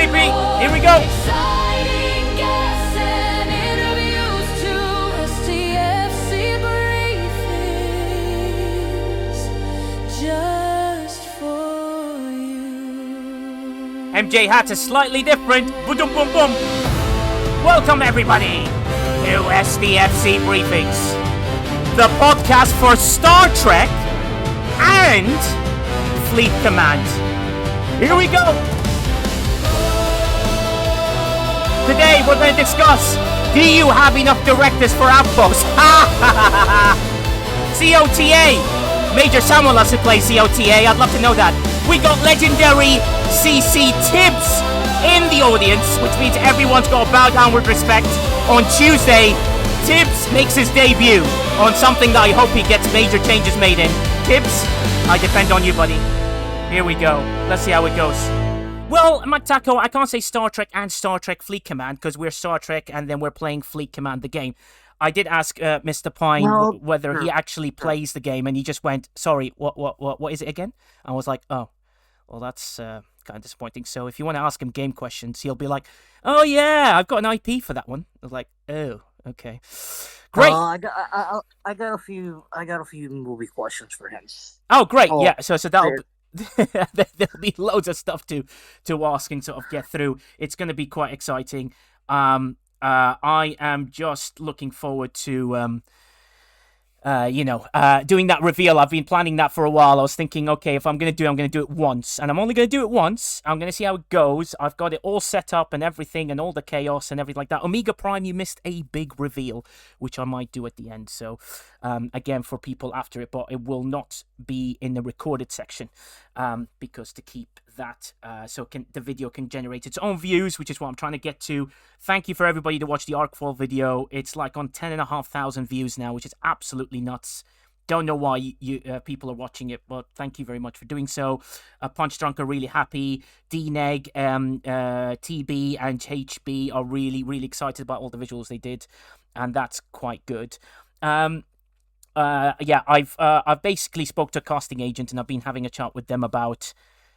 creepy. Here we go. Exciting guests and interviews to STFC Briefings, just for you. MJ hat is slightly different. Boom, boom, boom. Welcome everybody to STFC Briefings, the podcast for Star Trek and Fleet Command. Here we go. Today we're going to discuss, do you have enough directors for Outpost? COTA. Major Samuel has to play COTA. I'd love to know that. We got legendary CC Tibbs in the audience, which means everyone's got to bow down with respect. On Tuesday, Tibbs makes his debut on something that I hope he gets major changes made in. Tibbs, I depend on you, buddy. Here we go. Let's see how it goes. Well, Matako, I can't say Star Trek and Star Trek Fleet Command because we're Star Trek and then we're playing Fleet Command, the game. I did ask Mr. Pine whether he actually plays the game, and he just went, "Sorry, what is it again?" I was like, "Oh, well, that's kind of disappointing." So if you want to ask him game questions, he'll be like, "Oh yeah, I've got an IP for that one." I was like, "Oh, okay, great." I got a few movie questions for him. Oh, great, yeah. So that'll. There'll be loads of stuff to ask and sort of get through. It's going to be quite exciting. I am just looking forward to doing that reveal. I've been planning that for a while. I was thinking, okay, if I'm going to do it once, and I'm only going to do it once. I'm going to see how it goes. I've got it all set up and everything, and all the chaos and everything like that. Omega Prime, you missed a big reveal, which I might do at the end. So, again, for people after it, but it will not be in the recorded section, because to keep that the video can generate its own views, which is what I'm trying to get to. Thank you for everybody to watch the Arcfall video. It's like on 10,500 views now, which is absolutely nuts. Don't know why you people are watching it, but thank you very much for doing so. Punch Drunk are really happy. DNEG, TB, and HB are really, really excited about all the visuals they did, and that's quite good. I've basically spoke to a casting agent, and I've been having a chat with them about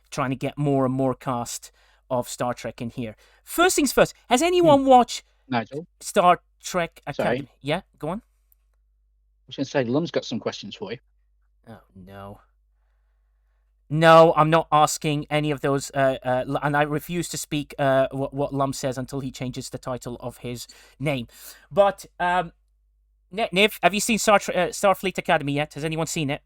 trying to get more and more cast of Star Trek in here. First things first, has anyone watched Nigel? Star Trek Academy? Sorry. Yeah, go on. I was going to say, Lum's got some questions for you. Oh, no. No, I'm not asking any of those, and I refuse to speak what Lum says until he changes the title of his name. But, Niv, have you seen Starfleet Academy yet? Has anyone seen it?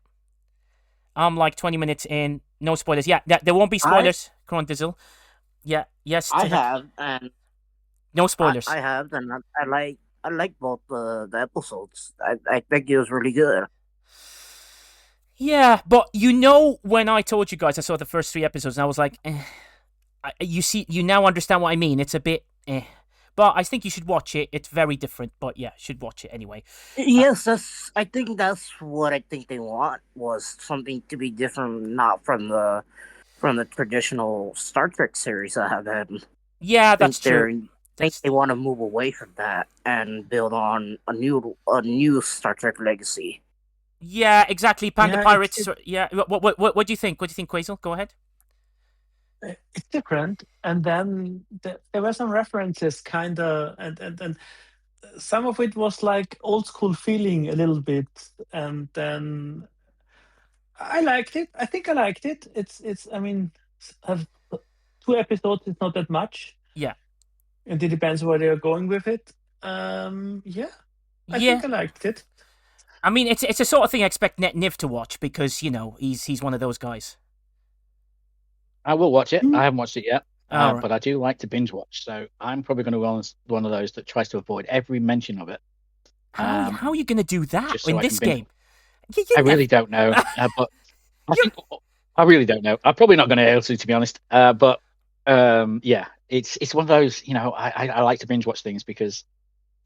I'm like 20 minutes in. No spoilers. Yeah, there won't be spoilers. Come on, Dizzle. Yeah, yes. I have, and no spoilers. I have, and I like both the episodes. I think it was really good. Yeah, but when I told you guys I saw the first 3 episodes, and I was like, you now understand what I mean. It's a bit, but I think you should watch it. It's very different, but yeah, should watch it anyway. Yes, I think that's what I think they want, was something to be different, not from the traditional Star Trek series I have had. Yeah, that's true. They want to move away from that and build on a new Star Trek legacy. Yeah, exactly. Panda Pirates. Yeah. What do you think? What do you think, Quazel? Go ahead. It's different, and then there were some references, and some of it was like old school feeling a little bit, and then I liked it. I think I liked it. It's. I mean, have 2 episodes is not that much. Yeah. And it depends where they're going with it. I think I liked it. I mean, it's a sort of thing I expect Niv to watch because he's one of those guys. I will watch it. I haven't watched it yet, right. But I do like to binge watch. So I'm probably going to be one of those that tries to avoid every mention of it. How are you going to do that so in this game? I really don't know. But I really don't know. I'm probably not going to be able to be honest. But yeah, it's one of those. I like to binge watch things because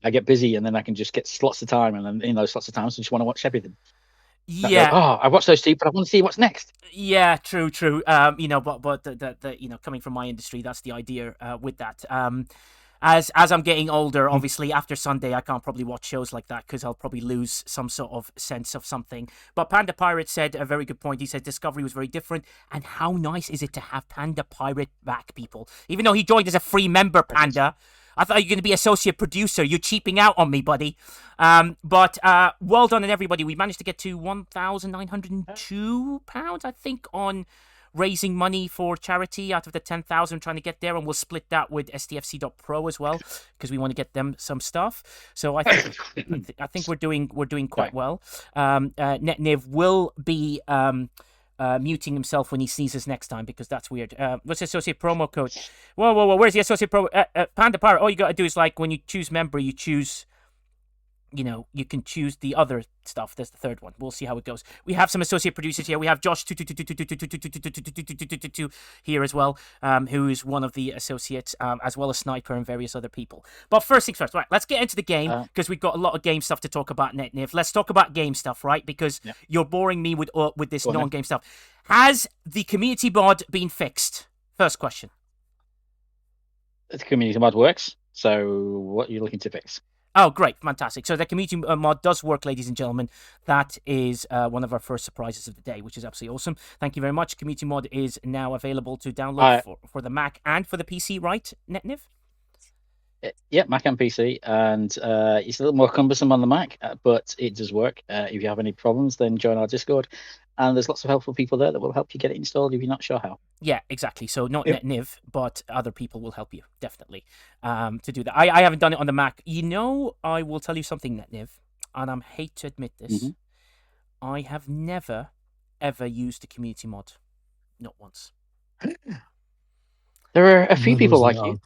I get busy and then I can just get slots of time, and then in those slots of time, I just want to watch everything. Yeah. I watched those 2, but I want to see what's next. Yeah, true. But coming from my industry, that's the idea with that. as I'm getting older, obviously after Sunday, I can't probably watch shows like that because I'll probably lose some sort of sense of something. But Panda Pirate said a very good point. He said Discovery was very different, and how nice is it to have Panda Pirate back, people? Even though he joined as a free member, Panda. I thought you were going to be associate producer. You're cheaping out on me, buddy. But well done, and everybody. We managed to get to £1,902, I think, on raising money for charity out of the 10,000 trying to get there, and we'll split that with STFC.pro as well because we want to get them some stuff. So I think we're doing quite well. Netniv will be muting himself when he sneezes next time because that's weird. What's the associate promo code? Whoa! Where's the associate promo? Panda Pirate. All you got to do is like when you choose member, you choose. You can choose the other stuff. That's the third one. We'll see how it goes. We have some associate producers here. We have Josh here as well, who is one of the associates, as well as Sniper and various other people. But first things first, right? Let's get into the game because we've got a lot of game stuff to talk about. Netniv, let's talk about game stuff, right? Because you're boring me with this non-game stuff. Has the community mod been fixed? First question. The community mod works. So what are you looking to fix? Oh, great. Fantastic. So the community mod does work, ladies and gentlemen. That is one of our first surprises of the day, which is absolutely awesome. Thank you very much. Community mod is now available to download for the Mac and for the PC, right, Netniv? Yeah, Mac and PC. And it's a little more cumbersome on the Mac, but it does work. If you have any problems, then join our Discord. And there's lots of helpful people there that will help you get it installed if you're not sure how. Yeah, exactly. So not Netniv, but other people will help you, definitely, to do that. I haven't done it on the Mac. I will tell you something, Netniv, and I hate to admit this. Mm-hmm. I have never, ever used a community mod. Not once. There are a few people like you.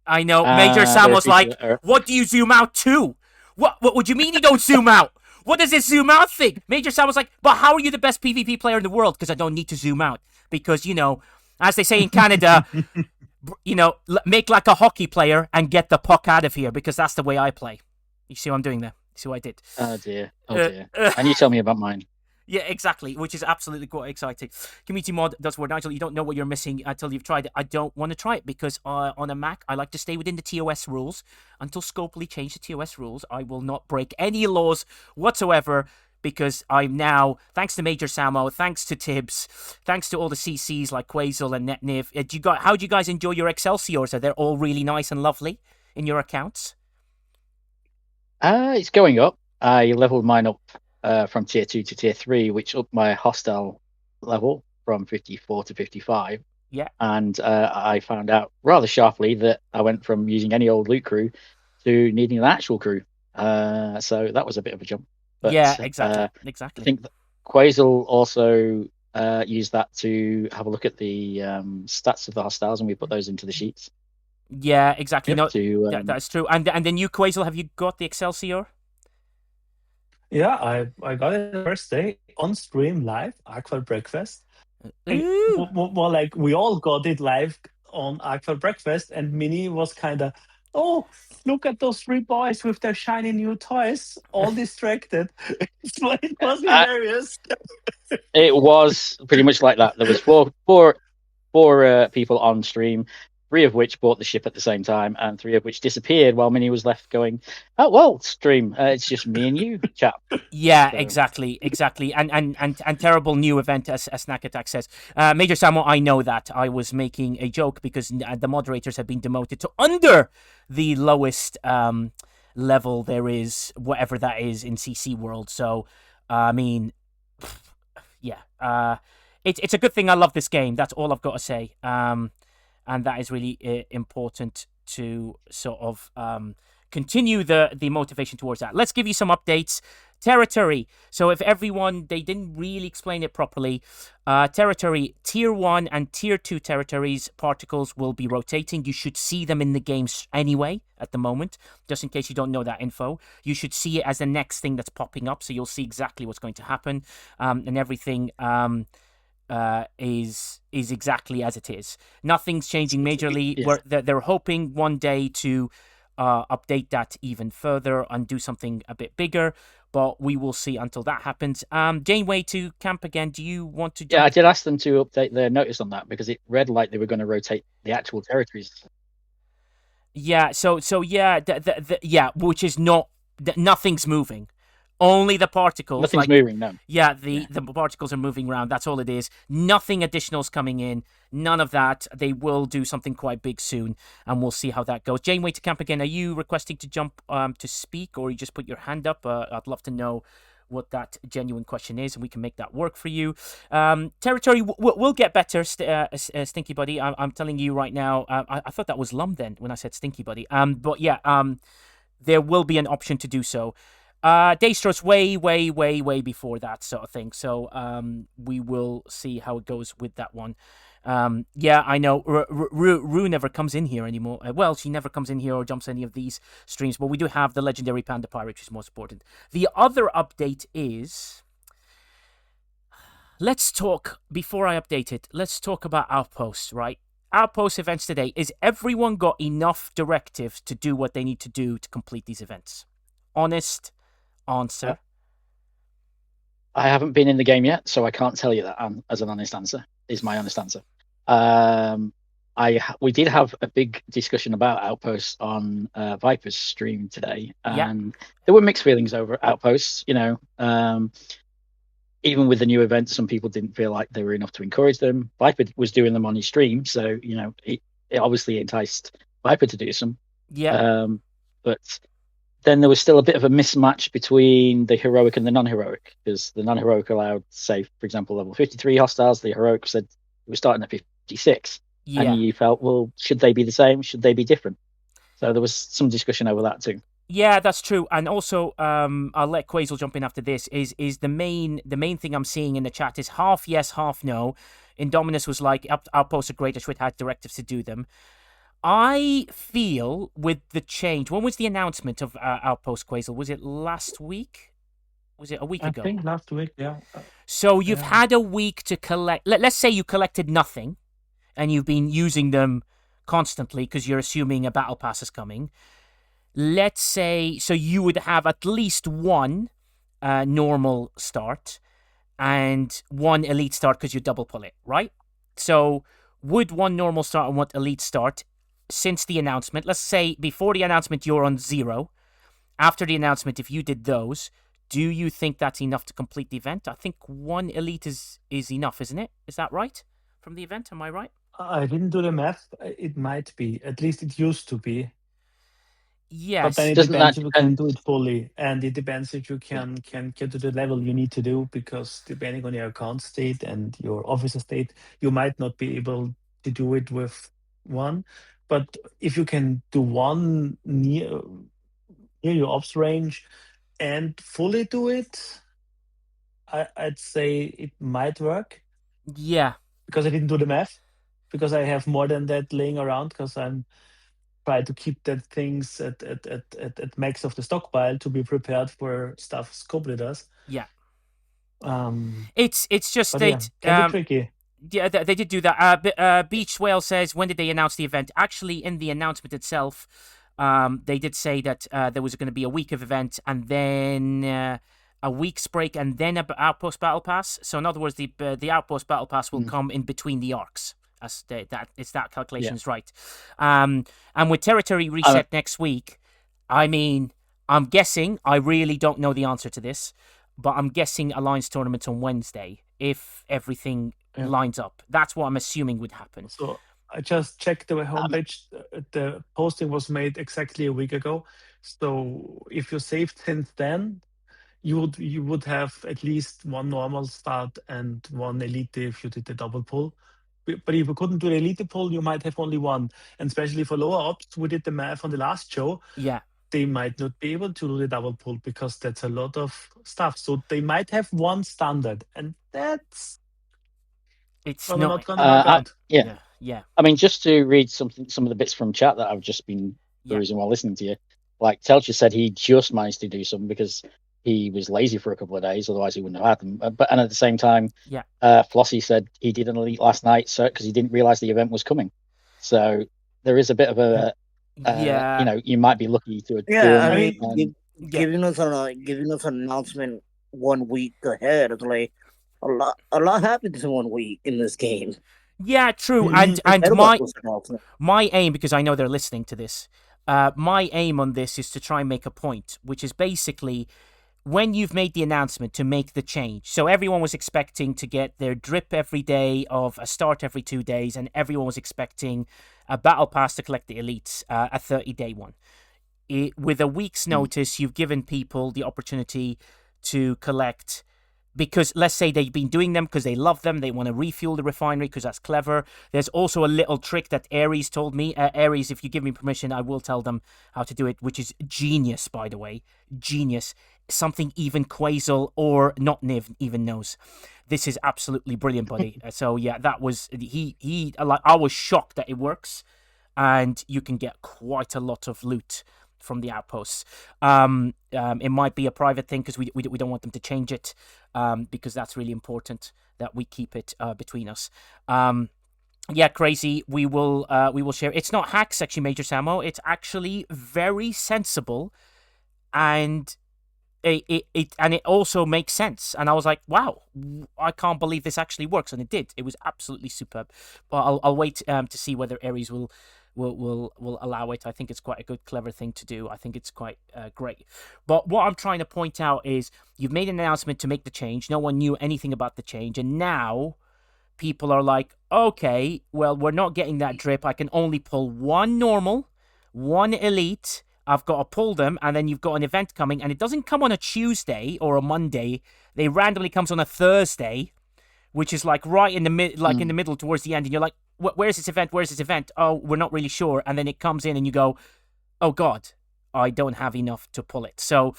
I know. Major Sam was like, what do you zoom out to? What do you mean you don't zoom out? What does this zoom out thing? Major Sam was like, but how are you the best PvP player in the world? Because I don't need to zoom out. Because, as they say in Canada, make like a hockey player and get the puck out of here because that's the way I play. You see what I'm doing there? You see what I did? Oh, dear. And you tell me about mine. Yeah, exactly, which is absolutely quite exciting. Community mod does work. Nigel, you don't know what you're missing until you've tried it. I don't want to try it because on a Mac, I like to stay within the TOS rules. Until Scopely change the TOS rules, I will not break any laws whatsoever because I'm now, thanks to Major Samo, thanks to Tibbs, thanks to all the CCs like Quasel and Netniv. How do you guys enjoy your Excelsiors? Are they all really nice and lovely in your accounts? It's going up. I leveled mine up from tier 2 to tier 3, which upped my hostile level from 54 to 55. Yeah. And I found out rather sharply that I went from using any old loot crew to needing an actual crew. So that was a bit of a jump. But, yeah, exactly. I think that Quasel also used that to have a look at the stats of the hostiles, and we put those into the sheets. Yeah, exactly. That's true. And then you, Quasel, have you got the Excelsior? Yeah, I got it the first day on stream live, Aqua Breakfast. More like we all got it live on Aqua Breakfast, and Minnie was kind of, oh, look at those 3 boys with their shiny new toys, all distracted. It was hilarious. It was pretty much like that. There was four people on stream, 3 of which bought the ship at the same time, and 3 of which disappeared while Minnie was left going, oh, well, stream, it's just me and you, chap. Yeah, so. Exactly. And terrible new event, as Snack Attack says. Major Samo, I know that. I was making a joke because the moderators have been demoted to under the lowest level there is, whatever that is in CC world. So, I mean, yeah. It's a good thing I love this game. That's all I've got to say. And that is really important to sort of continue the motivation towards that. Let's give you some updates. Territory. So if they didn't really explain it properly. Territory, Tier 1 and Tier 2 territories, particles will be rotating. You should see them in the games anyway at the moment, just in case you don't know that info. You should see it as the next thing that's popping up, so you'll see exactly what's going to happen and everything. Is exactly as it is. Nothing's changing majorly. Yes. They're hoping one day to update that even further and do something a bit bigger, but we will see until that happens. Janeway to camp again. Do you want to? Yeah, I did ask them to update their notice on that because it read like they were going to rotate the actual territories. Yeah. So yeah. Yeah. Which is not. Nothing's moving. Only the particles. Nothing's Like moving. No. yeah, Yeah. the particles are moving around. That's all it is. Nothing additional's coming in. None of that. They will do something quite big soon, and we'll see how that goes. Janeway to camp again. Are you requesting to jump to speak, or you just put your hand up? I'd love to know what that genuine question is, and we can make that work for you. Territory will get better, Stinky Buddy. I'm telling you right now. I thought that was Lum then when I said Stinky Buddy. But yeah, there will be an option to do so. Daystro's way before that sort of thing. So we will see how it goes with that one. Yeah, I know. Rue never comes in here anymore. Well, she never comes in here or jumps any of these streams. But we do have the legendary Panda Pirate, which is most important. The other update is. Let's talk, before I update it, let's talk about Outpost, right? Outpost events today. Is everyone got enough directives to do what they need to do to complete these events? Honest answer. I haven't been in the game yet, so I can't tell you that as an honest answer. Is my honest answer. We did have a big discussion about Outposts on Viper's stream today, and there were mixed feelings over Outposts. Even with the new events, some people didn't feel like they were enough to encourage them. Viper was doing them on his stream, so it obviously enticed Viper to do some. Yeah. But then there was still a bit of a mismatch between the heroic and the non-heroic, because the non-heroic allowed, say, for example, level 53 hostiles. The heroic said it was starting at 56. Yeah. And you felt, well, should they be the same? Should they be different? So there was some discussion over that too. Yeah, that's true. And also, I'll let Quasel jump in after this. Is the main thing I'm seeing in the chat is half yes, half no. Indominus was like, Outposts are great. I should have directives to do them. I feel with the change. When was the announcement of Outpost, Quasel? Was it last week? Was it a week ago? I think last week, yeah. So you've had a week to collect. Let's say you collected nothing, and you've been using them constantly because you're assuming a battle pass is coming. Let's say, so you would have at least one normal start and one elite start because you double pull it, right? So would one normal start and one elite start since the announcement? Let's say before the announcement you're on 0. After the announcement, if you did those, do you think that's enough to complete the event? I think one elite is enough, isn't it? Is that right? From the event, am I right? I didn't do the math. It might be. At least it used to be. Yes. But then it Doesn't depends that if you can depend- do it fully, and it depends if you can get to the level you need to do, because depending on your account state and your officer state, you might not be able to do it with one. But if you can do one near your ops range and fully do it, I'd say it might work, Yeah. because I didn't do the math, because I have more than that laying around, because I'm try to keep that things at max of the stockpile to be prepared for stuff Scopely does. Yeah. Um, It's just but they yeah, can be tricky. yeah, they did do that. Beach Whale says, when did they announce the event? Actually, in the announcement itself, they did say that there was going to be a week of event and then a week's break and then an Outpost Battle Pass. So in other words, the Outpost Battle Pass will come in between the arcs. As that calculation is right. And with territory reset next week, I mean, I'm guessing, I really don't know the answer to this, but I'm guessing Alliance tournament on Wednesday if everything lines up. That's what I'm assuming would happen. So I just checked the homepage. The posting was made exactly a week ago. So if you saved since then, you would have at least one normal start and one elite if you did the double pull. But if you couldn't do the elite pull, you might have only one. And especially for lower ops, we did the math on the last show. Yeah. They might not be able to do the double pull because that's a lot of stuff. So they might have one standard, and that's not going to work out. Yeah. I mean, just to read some of the bits from chat that I've just been perusing while listening to you. Like Telcher said, he just managed to do some because he was lazy for a couple of days, otherwise he wouldn't have had them. And at the same time, Flossie said he did an elite last night, so because he didn't realize the event was coming. So there is a bit of a you might be lucky to do it. Giving us an announcement 1 week ahead is like a lot happens in 1 week in this game. Yeah, true. And my aim, because I know they're listening to this, my aim on this is to try and make a point, which is basically when you've made the announcement to make the change. So everyone was expecting to get their drip every day, of a start every 2 days, and everyone was expecting a battle pass to collect the elites, a 30-day one. With a week's notice, you've given people the opportunity to collect, because let's say they've been doing them because they love them, they want to refuel the refinery because that's clever. There's also a little trick that Ares told me. Ares, if you give me permission, I will tell them how to do it, which is genius, by the way. Genius. Something even Quasel or not Niv even knows. This is absolutely brilliant, buddy. So yeah, that was I was shocked that it works, and you can get quite a lot of loot from the outposts. It might be a private thing because we don't want them to change it, because that's really important that we keep it between us. Yeah, crazy. We will share. It's not hacks, actually, Major Samo. It's actually very sensible, and it also makes sense. And I was like, wow, I can't believe this actually works, and it did. It was absolutely superb. But I'll wait to see whether Ares will allow it. I think it's quite a good, clever thing to do. I think it's quite great. But what I'm trying to point out is you've made an announcement to make the change. No one knew anything about the change, and now people are like, okay, well, we're not getting that drip. I can only pull one normal, one elite. I've got to pull them, and then you've got an event coming, and it doesn't come on a Tuesday or a Monday. They randomly comes on a Thursday, which is like right in the in the middle towards the end, and you're like, where's this event? Where's this event? Oh, we're not really sure. And then it comes in, and you go, oh God, I don't have enough to pull it. So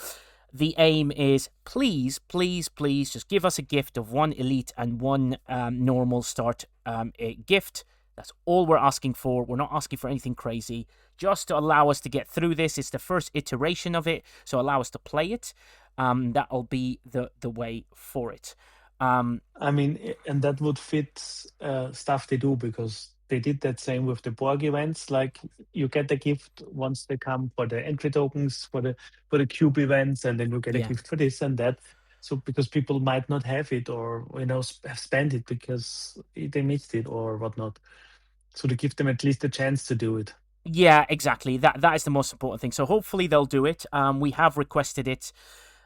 the aim is, please, please, please, just give us a gift of one elite and one normal start gift. That's all we're asking for. We're not asking for anything crazy. Just to allow us to get through this. It's the first iteration of it, so allow us to play it. That'll be the way for it. I mean, and that would fit stuff they do, because they did that same with the Borg events. Like, you get a gift once they come for the entry tokens for the cube events, and then you get a Yeah. gift for this and that. So because people might not have it, or have spent it because they missed it or whatnot. So to give them at least a chance to do it. Yeah, exactly. That is the most important thing. So hopefully they'll do it. We have requested it,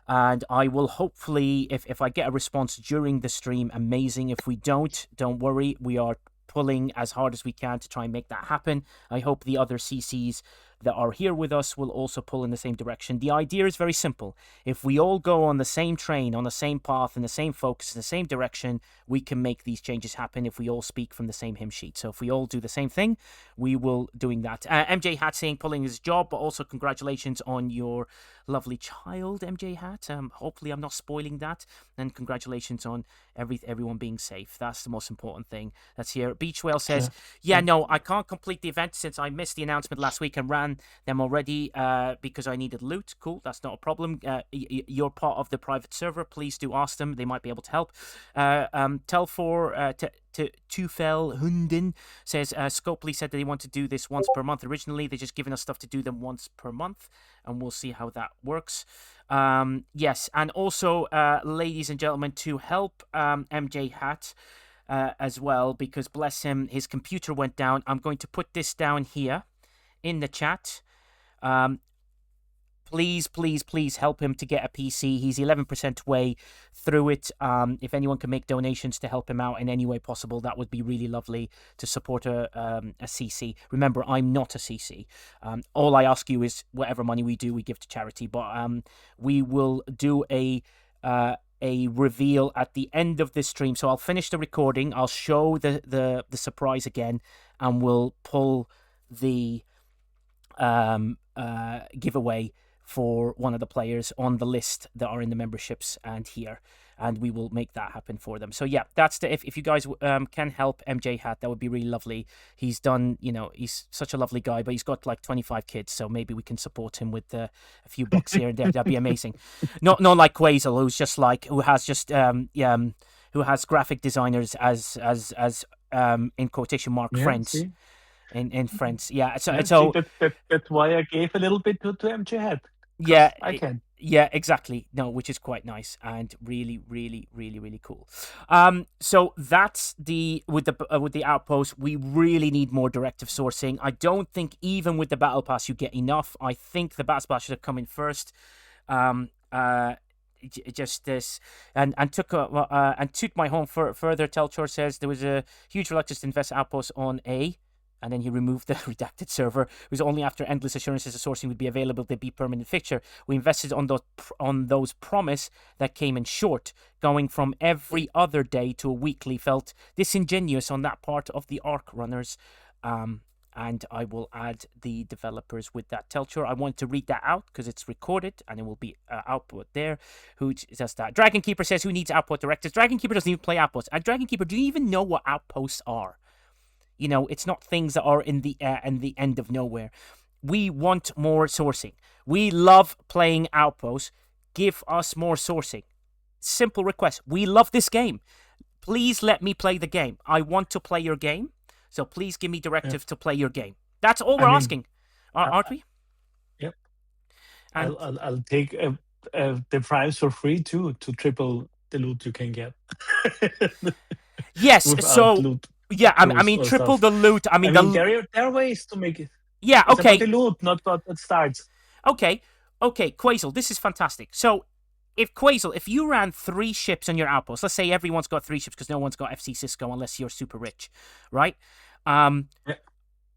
and I will hopefully, if I get a response during the stream, amazing. If we don't worry. We are pulling as hard as we can to try and make that happen. I hope the other CCs that are here with us will also pull in the same direction. The idea is very simple. If we all go on the same train, on the same path, in the same focus, in the same direction, we can make these changes happen if we all speak from the same hymn sheet. So if we all do the same thing, we will doing that. MJ Hat saying pulling his job, but also congratulations on your lovely child, MJ Hat. Hopefully I'm not spoiling that. And congratulations on everyone being safe. That's the most important thing. That's here. Beach Whale says, no, I can't complete the event since I missed the announcement last week and ran them already because I needed loot. Cool, that's not a problem. You're part of the private server. Please do ask them. They might be able to help. Telfor Tufel Hundin says Scopely said that they want to do this once per month originally. They're just giving us stuff to do them once per month, and we'll see how that works. Yes, and also, ladies and gentlemen, to help MJ Hat as well, because bless him, his computer went down. I'm going to put this down here in the chat. Please, please, please help him to get a PC. He's 11% way through it. If anyone can make donations to help him out in any way possible, that would be really lovely to support a CC. Remember, I'm not a CC. All I ask you is whatever money we do, we give to charity. But we will do a reveal at the end of this stream. So I'll finish the recording. I'll show the surprise again, and we'll pull the giveaway for one of the players on the list that are in the memberships and here, and we will make that happen for them. So yeah, that's if you guys can help MJ Hat, that would be really lovely. He's done, he's such a lovely guy, but he's got like 25 kids, so maybe we can support him with a few bucks here and there. That'd be amazing. Not like Quasel, who has graphic designers as in quotation mark friends. See? In friends, yeah. So that's why I gave a little bit to MJ Hat. Yeah, I can. Yeah, exactly. No, which is quite nice and really, really, really, really cool. So that's with the outpost. We really need more directive sourcing. I don't think even with the battle pass you get enough. I think the battle pass should have come in first. Um, uh, just this and took my home further. Telchor says there was a huge reluctance to invest outposts on A. And then he removed the redacted server. It was only after endless assurances of sourcing would be available to be permanent fixture. We invested on those promise that came in short. Going from every other day to a weekly felt disingenuous on that part of the Arc runners. And I will add the developers with that. Telchor, I want to read that out because it's recorded and it will be output there. Who does that? Dragon Keeper says, who needs output directives? Dragon Keeper doesn't even play outposts. And Dragon Keeper, do you even know what outposts are? You know, it's not things that are in the end of nowhere. We want more sourcing. We love playing Outposts. Give us more sourcing. Simple request. We love this game. Please let me play the game. I want to play your game. So please give me directives to play your game. That's all we're asking, aren't we? Yep. And I'll take the prize for free too, to triple the loot you can get. yes. Without So loot yeah, I crews mean or triple stuff. the loot. I mean, there are ways to make it. yeah. It's Okay. about the loot, not about the starts. Okay, Quasel, this is fantastic. So, if you ran 3 ships on your outpost, let's say everyone's got 3 ships because no one's got FC Cisco unless you're super rich, right? Yeah.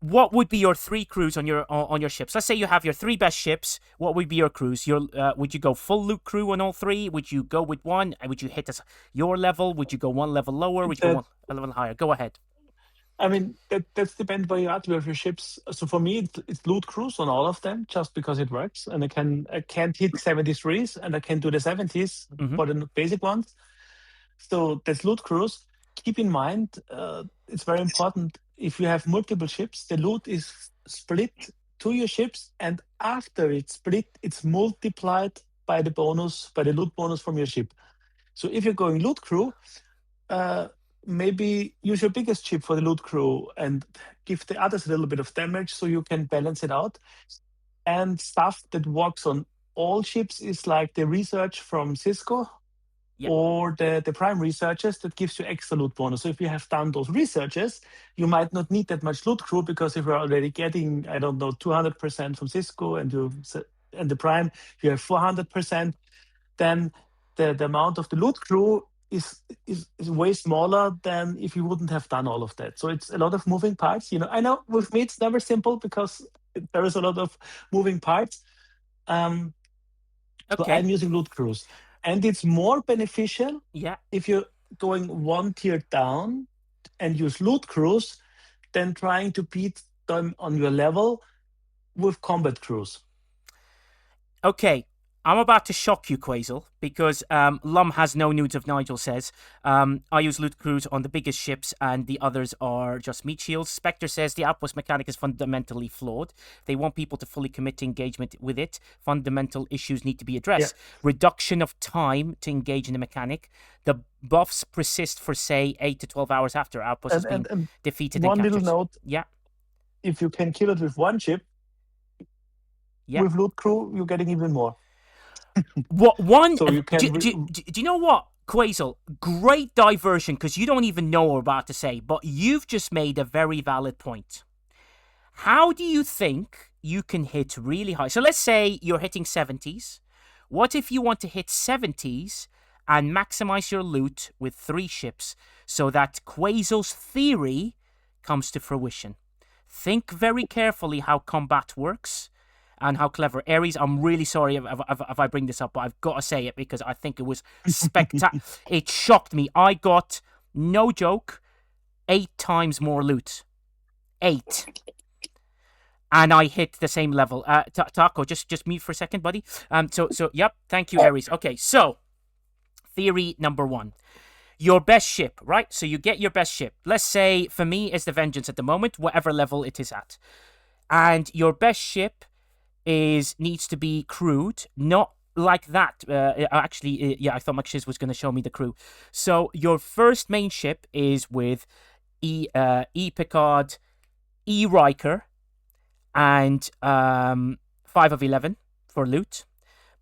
What would be your 3 crews on your ships? Let's say you have your 3 best ships. What would be your crews? Would you go full loot crew on all 3? Would you go with 1? Would you hit your level? Would you go 1 level lower? Would you go a level higher? Go ahead. I mean, that's depends by your hardware of your ships. So for me, it's loot cruise on all of them, just because it works, and I can't hit 73s, and I can do the 70s for the basic ones. So that's loot cruise. Keep in mind, it's very important. If you have multiple ships, the loot is split to your ships, and after it's split, it's multiplied by the loot bonus from your ship. So if you're going loot crew, maybe use your biggest ship for the loot crew and give the others a little bit of damage so you can balance it out. And stuff that works on all ships is like the research from Cisco or the prime researches that gives you extra loot bonus. So if you have done those researches, you might not need that much loot crew, because if you're already getting, I don't know, 200% from Cisco and the prime, you have 400%, then the amount of the loot crew is way smaller than if you wouldn't have done all of that. So it's a lot of moving parts. I know with me it's never simple because there is a lot of moving parts. So I'm using loot crews, and it's more beneficial if you're going 1 tier down and use loot crews than trying to beat them on your level with combat crews. Okay, I'm about to shock you, Quasel, because Lum has no nudes of Nigel says. I use loot crews on the biggest ships and the others are just meat shields. Spectre says the outpost mechanic is fundamentally flawed. They want people to fully commit to engagement with it. Fundamental issues need to be addressed. Yeah. Reduction of time to engage in the mechanic. The buffs persist for, say, 8 to 12 hours after outpost has been defeated and captured. One little note. Yeah. If you can kill it with 1 ship, with loot crew, you're getting even more. What one? So you can do you know what, Quasel? Great diversion, because you don't even know what we're about to say, but you've just made a very valid point. How do you think you can hit really high? So let's say you're hitting 70s. What if you want to hit 70s and maximize your loot with 3 ships so that Quasel's theory comes to fruition? Think very carefully how combat works. And how clever. Aries, I'm really sorry if I bring this up, but I've got to say it because I think it was spectacular. It shocked me. I got, no joke, 8 times more loot. 8. And I hit the same level. Taco, just mute for a second, buddy. So yep, thank you, Aries. Okay, so, theory number 1. Your best ship, right? So you get your best ship. Let's say, for me, it's the Vengeance at the moment, whatever level it is at. And your best ship needs to be crewed, not like that. I thought Maxiz was going to show me the crew. So your first main ship is with E Picard, E Riker, and 5 of 11 for loot.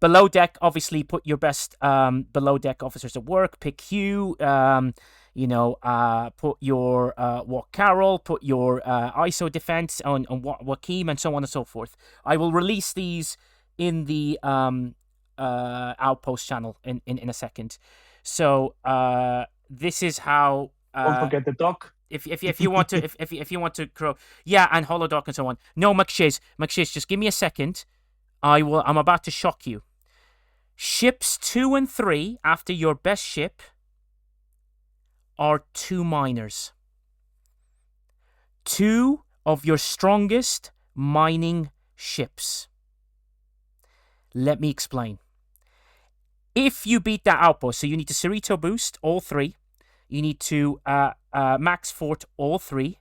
Below deck, obviously, put your best below deck officers at work. Pick Hugh. Put your Walk Carroll. Put your ISO defense on Joaquim, and so on and so forth. I will release these in the Outpost channel in a second. So this is how. Don't forget the doc. If you want to if you want to grow, yeah, and holodoc and so on. No, McShiz, just give me a second. I'm about to shock you. Ships 2 and 3 after your best ship are 2 miners. 2 of your strongest mining ships. Let me explain. If you beat that outpost, so you need to Cerrito boost all 3. You need to max fort all 3.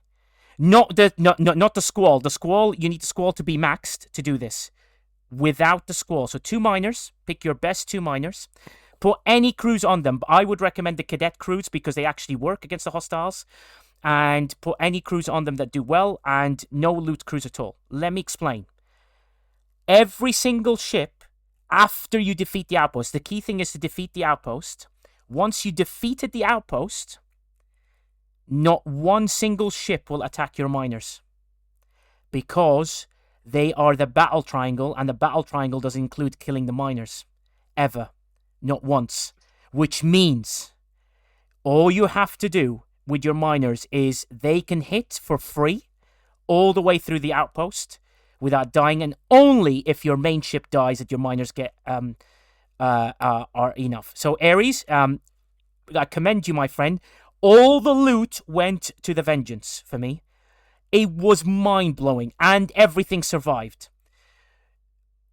Not the squall. The squall, you need the squall to be maxed to do this. Without the squall. So 2 miners. Pick your best 2 miners. Put any crews on them. I would recommend the cadet crews because they actually work against the hostiles. And put any crews on them that do well, and no loot crews at all. Let me explain. Every single ship, after you defeat the outpost, the key thing is to defeat the outpost. Once you defeated the outpost, not one single ship will attack your miners. Because they are the battle triangle, and the battle triangle doesn't include killing the miners. Ever. Not once. Which means all you have to do with your miners is they can hit for free all the way through the outpost without dying, and only if your main ship dies that your miners get are enough. So Ares, I commend you, my friend. All the loot went to the Vengeance for me. It was mind-blowing, and everything survived.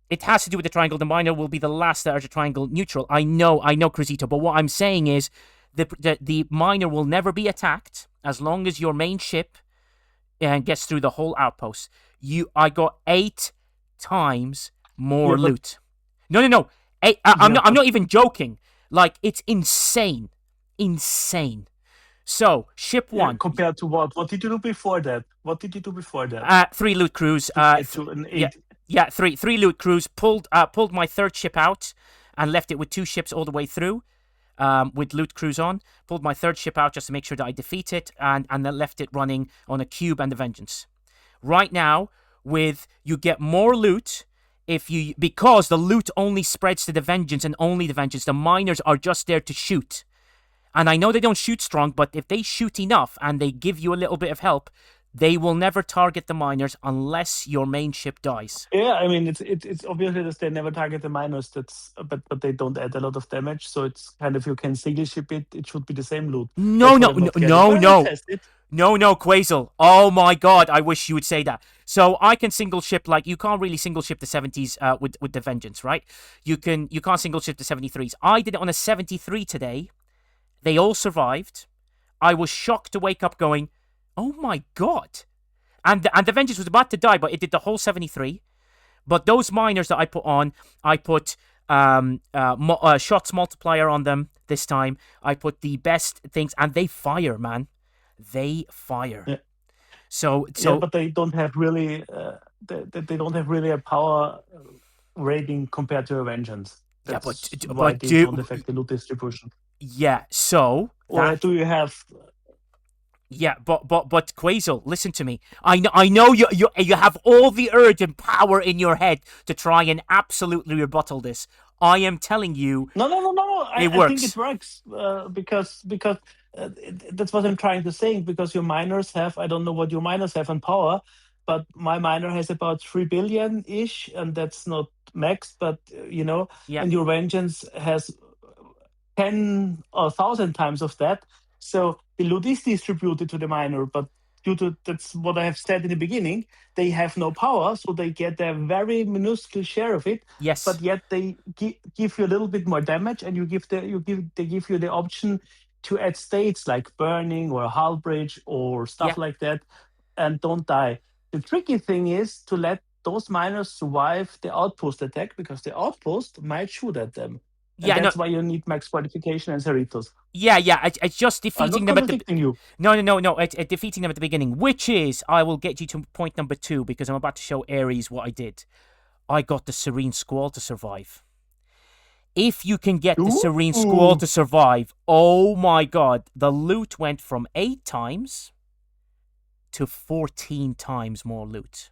It has to do with the triangle. The miner will be the last that are the triangle neutral. I know, Cruzito, but what I'm saying is the miner will never be attacked as long as your main ship gets through the whole outpost. I got 8 times more loot. No. I'm not even joking. Like, it's insane. So, ship 1. Compared to what? What did you do before that? 3 loot crews. To an 8. Yeah, three loot crews. Pulled my 3rd ship out and left it with 2 ships all the way through. With loot crews on. Pulled my 3rd ship out just to make sure that I defeat it, and then left it running on a cube and the Vengeance. Right now, you get more loot because the loot only spreads to the Vengeance and only the Vengeance. The miners are just there to shoot. And I know they don't shoot strong, but if they shoot enough and they give you a little bit of help, they will never target the miners unless your main ship dies. Yeah, I mean it's obviously that they never target the miners. But they don't add a lot of damage, so it's kind of, you can single ship it. It should be the same loot. No, Quasel. Oh my god, I wish you would say that. So I can single ship, like, you can't really single ship the 70s with the Vengeance, right? You can't single ship the 73s. I did it on a 73 today. They all survived. I was shocked to wake up going, oh my god. And the Vengeance was about to die, but it did the whole 73. But those miners that I put on, I put shots multiplier on them this time. I put the best things, and they fire, man. They fire. Yeah. So but they don't have really they don't have really a power rating compared to a Vengeance. That's why they don't affect the loot distribution. Yeah, so or do you have? Yeah, but Quasel, listen to me. I know you have all the urge and power in your head to try and absolutely rebuttal this. I am telling you, no. It works. I think it works because that's what I'm trying to say. Because your miners have, I don't know what your miners have in power, but my miner has about 3 billion ish, and that's not maxed. But and your Vengeance has 10 or 1,000 times of that. So the loot is distributed to the miner, but due to, that's what I have said in the beginning, they have no power, so they get a very minuscule share of it. Yes. But yet they give you a little bit more damage, and they give you the option to add states like burning or hull bridge or stuff like that, and don't die. The tricky thing is to let those miners survive the outpost attack, because the outpost might shoot at them. And that's why you need max fortification and Cerritos. Yeah. It's just defeating them at the. You. No. It's defeating them at the beginning, which is, I will get you to point number 2, because I'm about to show Ares what I did. I got the Serene Squall to survive. if you can get the Serene Squall to survive, oh my god, the loot went from 8 times to 14 times more loot.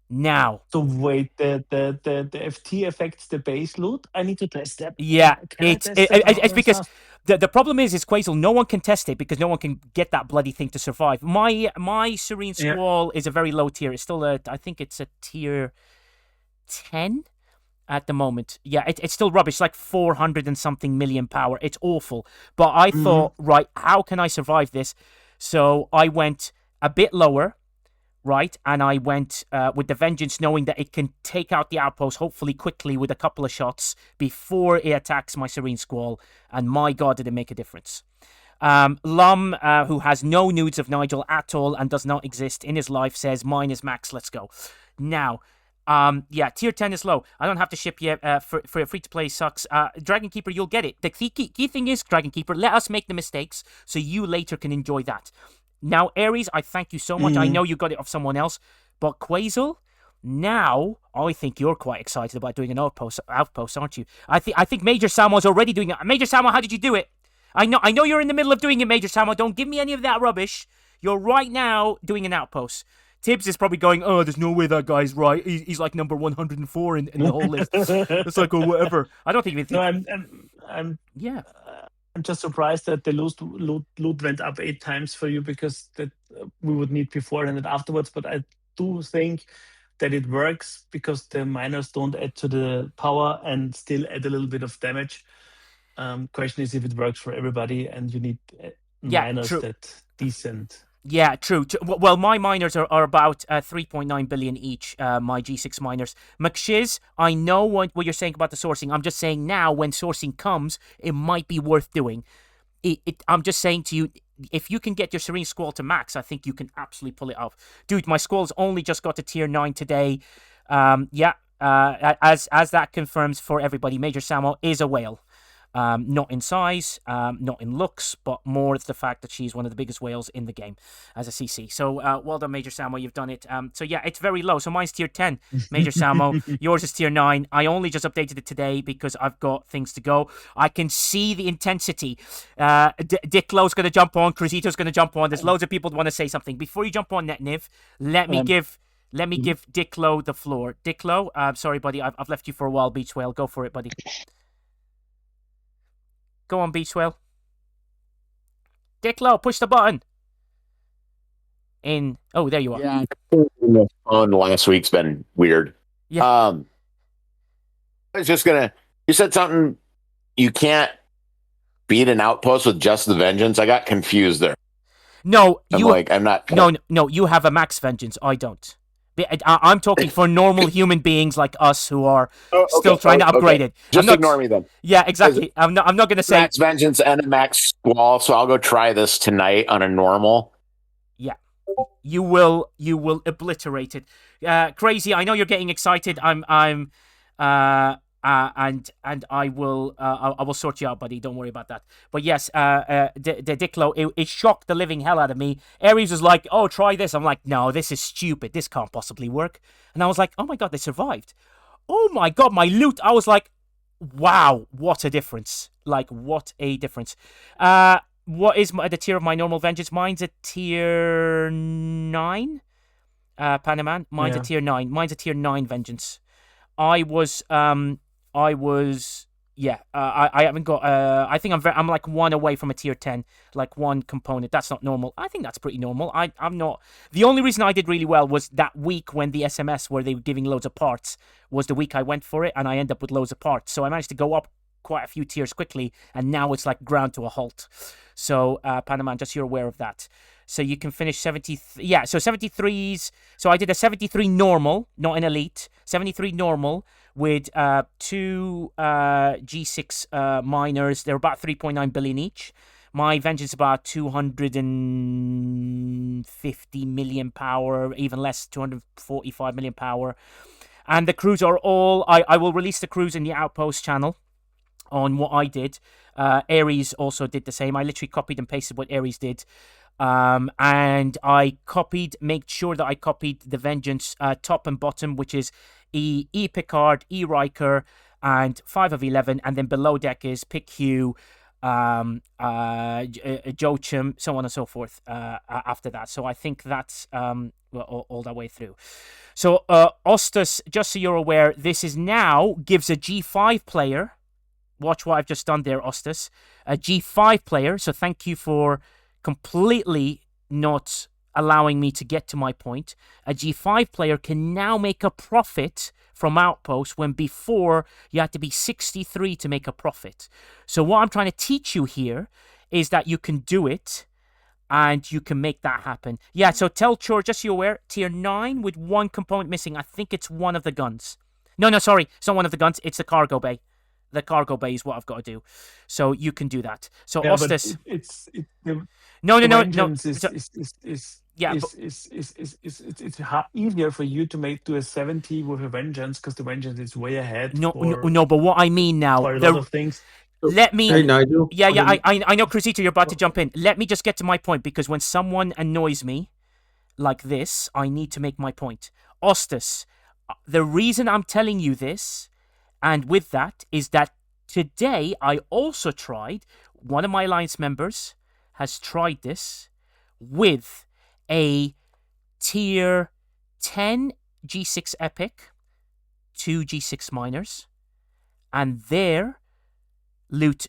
Now, So wait, the FT affects the base loot. I need to test that. yeah, Can I it's test that? it's because the problem is Quasel. No one can test it because no one can get that bloody thing to survive. My Serene Yeah. Squall is a very low tier. It's still I think it's a tier 10 at the moment. Yeah, it's still rubbish. Like 400 and something million power. It's awful. But I thought, right, how can I survive this? So I went a bit lower. Right, and I went with the Vengeance, knowing that it can take out the outpost, hopefully quickly with a couple of shots before it attacks my Serene Squall. And my God, did it make a difference. Lum, who has no nudes of Nigel at all and does not exist in his life, says, mine is max, let's go. Now, yeah, tier 10 is low. I don't have to ship yet. For free to play sucks. Dragon Keeper, you'll get it. The key thing is, Dragon Keeper, let us make the mistakes so you later can enjoy that. Now, Ares, I thank you so much. I know you got it off someone else, but Quasel, now I think you're quite excited about doing an outpost, aren't you? I think Major Samo's already doing it. Major Samo, how did you do it? I know you're in the middle of doing it, Major Samo. Don't give me any of that rubbish. You're right now doing an outpost. Tibbs is probably going, oh, there's no way that guy's right. He's like number 104 in the whole list. It's like, oh, whatever. I don't think we think. I'm yeah. I'm just surprised that the loot went up 8 times for you, because that we would need before and afterwards. But I do think that it works because the miners don't add to the power and still add a little bit of damage. Question is if it works for everybody, and you need miners that decent. Yeah, true. Well, my miners are about 3.9 billion each, my G6 miners. McShiz, I know what you're saying about the sourcing. I'm just saying now, when sourcing comes, it might be worth doing. I'm just saying to you, if you can get your Serene Squall to max, I think you can absolutely pull it off. Dude, my Squall's only just got to tier 9 today. As that confirms for everybody, Major Samo is a whale. Not in size, not in looks, but more the fact that she's one of the biggest whales in the game as a CC. So well done, Major Samo, you've done it. So yeah, it's very low. So mine's tier 10, Major Samo. Yours is tier 9. I only just updated it today because I've got things to go. I can see the intensity. Dicklow's going to jump on. Cruzito's going to jump on. There's loads of people who want to say something. Before you jump on, NetNiv, let me give Dicklow the floor. Dicklow, sorry, buddy, I've left you for a while, Beach Whale. Go for it, buddy. Go on, Beach Whale. Dicklow, push the button. Oh, there you are. Yeah, on last week's been weird. Yeah. I was just gonna. You said something. You can't beat an outpost with just the Vengeance. I got confused there. No, I'm not. No. You have a max Vengeance. I don't. I'm talking for normal human beings like us who are still trying to upgrade it. Just ignore me then. Yeah, exactly. I'm not going to say max Vengeance and a max Squall. So I'll go try this tonight on a normal. Yeah, you will obliterate it. Crazy. I know you're getting excited. And I will sort you out, buddy. Don't worry about that. But yes, the Dicklow, it shocked the living hell out of me. Ares was like, oh, try this. I'm like, no, this is stupid. This can't possibly work. And I was like, oh my God, they survived. Oh my God, my loot. I was like, wow, what a difference. Like, what a difference. What is the tier of my normal Vengeance? Mine's a tier 9. Panaman, mine's a tier 9. Mine's a tier 9 Vengeance. I haven't got. I think I'm like 1 away from a tier 10, like 1 component. That's not normal. I think that's pretty normal. I'm not. The only reason I did really well was that week when the SMS where they were giving loads of parts was the week I went for it, and I end up with loads of parts. So I managed to go up quite a few tiers quickly, and now it's like ground to a halt. So Panaman, just you're aware of that. So you can finish 70. Yeah, so 73s. So I did a 73 normal, not an elite. 73 normal with 2 G6 miners. They're about 3.9 billion each. My Vengeance is about 250 million power, even less, 245 million power. And the crews are all... I will release the crews in the Outpost channel on what I did. Ares also did the same. I literally copied and pasted what Ares did. And I made sure that I copied the Vengeance top and bottom, which is E Picard, E Riker, and 5 of 11, and then below deck is Pick Hugh, Joachim, so on and so forth after that. So I think that's all that way through. So Ostus, just so you're aware, this is now gives a G5 player. Watch what I've just done there, Ostus. A G5 player. So thank you for completely not allowing me to get to my point. A G5 player can now make a profit from Outpost when before you had to be 63 to make a profit. So what I'm trying to teach you here is that you can do it and you can make that happen. Yeah, so tell Chor, just so you're aware, tier 9 with one component missing. I think it's one of the guns. No, sorry. It's not one of the guns. It's the cargo bay. The cargo bay is what I've got to do. So you can do that. So Yeah, Ostus. but No. vengeance is Yeah, it's easier for you to do a 70 with a vengeance because the vengeance is way ahead No, for but what I mean now, a lot of things. let me. Hey, Nigel. Yeah, I know, Cruzito, you're about to jump in. Let me just get to my point because when someone annoys me like this, I need to make my point. Ostus, the reason I'm telling you this, and with that, is that today I also tried. One of my alliance members has tried this with a tier 10 G6 Epic, 2 G6 miners, and their loot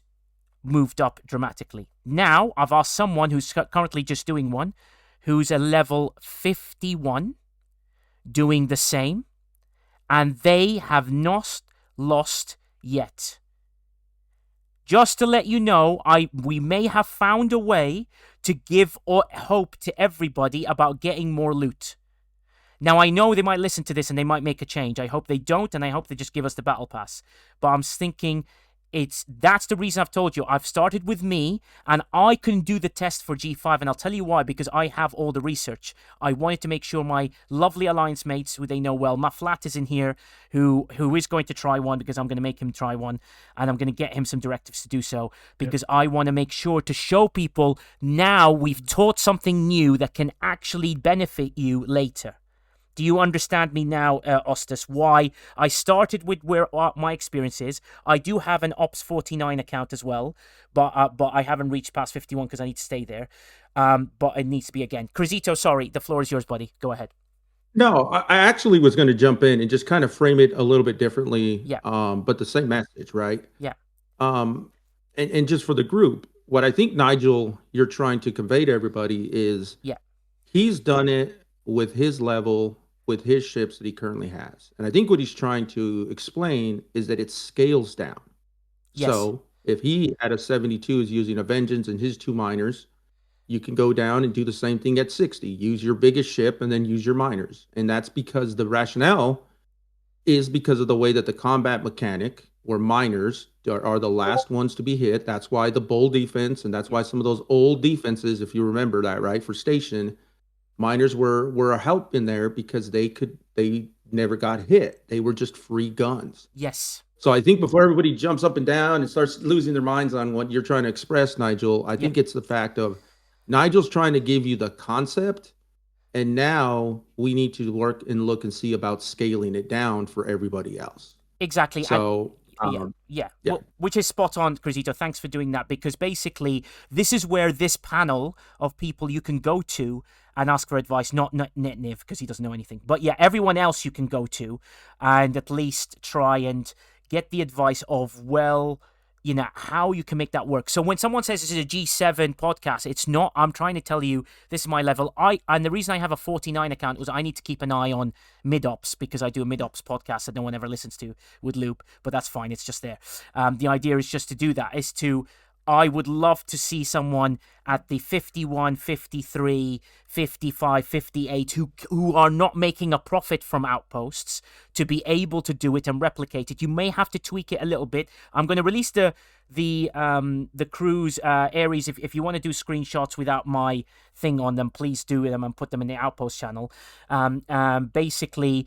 moved up dramatically. Now, I've asked someone who's currently just doing one, who's a level 51, doing the same, and they have not lost yet. Just to let you know, we may have found a way to give hope to everybody about getting more loot. Now, I know they might listen to this and they might make a change. I hope they don't, and I hope they just give us the battle pass. But I'm thinking that's the reason I've told you. I've started with me, and I couldn't do the test for G5, and I'll tell you why, because I have all the research. I wanted to make sure my lovely alliance mates, who they know well, Maflat is in here, who is going to try one, because I'm going to make him try one, and I'm going to get him some directives to do so, because I want to make sure to show people now we've taught something new that can actually benefit you later. Do you understand me now, Ostus, why I started with where my experience is? I do have an Ops 49 account as well, but I haven't reached past 51 because I need to stay there. But it needs to be again. Cruzito, sorry, the floor is yours, buddy. Go ahead. No, I actually was going to jump in and just kind of frame it a little bit differently. Yeah. But the same message, right? Yeah. And just for the group, what I think, Nigel, you're trying to convey to everybody is he's done it with his level, with his ships that he currently has. And I think what he's trying to explain is that it scales down. Yes. So if he at a 72 is using a Vengeance and his 2 miners, you can go down and do the same thing at 60. Use your biggest ship and then use your miners. And that's because the rationale is because of the way that the combat mechanic, where miners are the last ones to be hit. That's why the bull defense, and that's why some of those old defenses, if you remember that, right, for station, miners were a help in there because they never got hit. They were just free guns. Yes. So I think before everybody jumps up and down and starts losing their minds on what you're trying to express, Nigel, I think it's the fact of Nigel's trying to give you the concept, and now we need to work and look and see about scaling it down for everybody else. Exactly. So yeah. Well, which is spot on, Cruzito. Thanks for doing that, because basically this is where this panel of people you can go to and ask for advice, not Netniv, because he doesn't know anything. But yeah, everyone else you can go to and at least try and get the advice of, well, you know, how you can make that work. So when someone says this is a G7 podcast, it's not. I'm trying to tell you this is my level. And the reason I have a 49 account was I need to keep an eye on mid-ops, because I do a mid-ops podcast that no one ever listens to with Loop, but that's fine. It's just there. The idea is just to do that, I would love to see someone at the 51, 53, 55, 58 who are not making a profit from outposts to be able to do it and replicate it. You may have to tweak it a little bit. I'm going to release the cruise Aries. If you want to do screenshots without my thing on them, please do them and put them in the Outpost channel. Basically,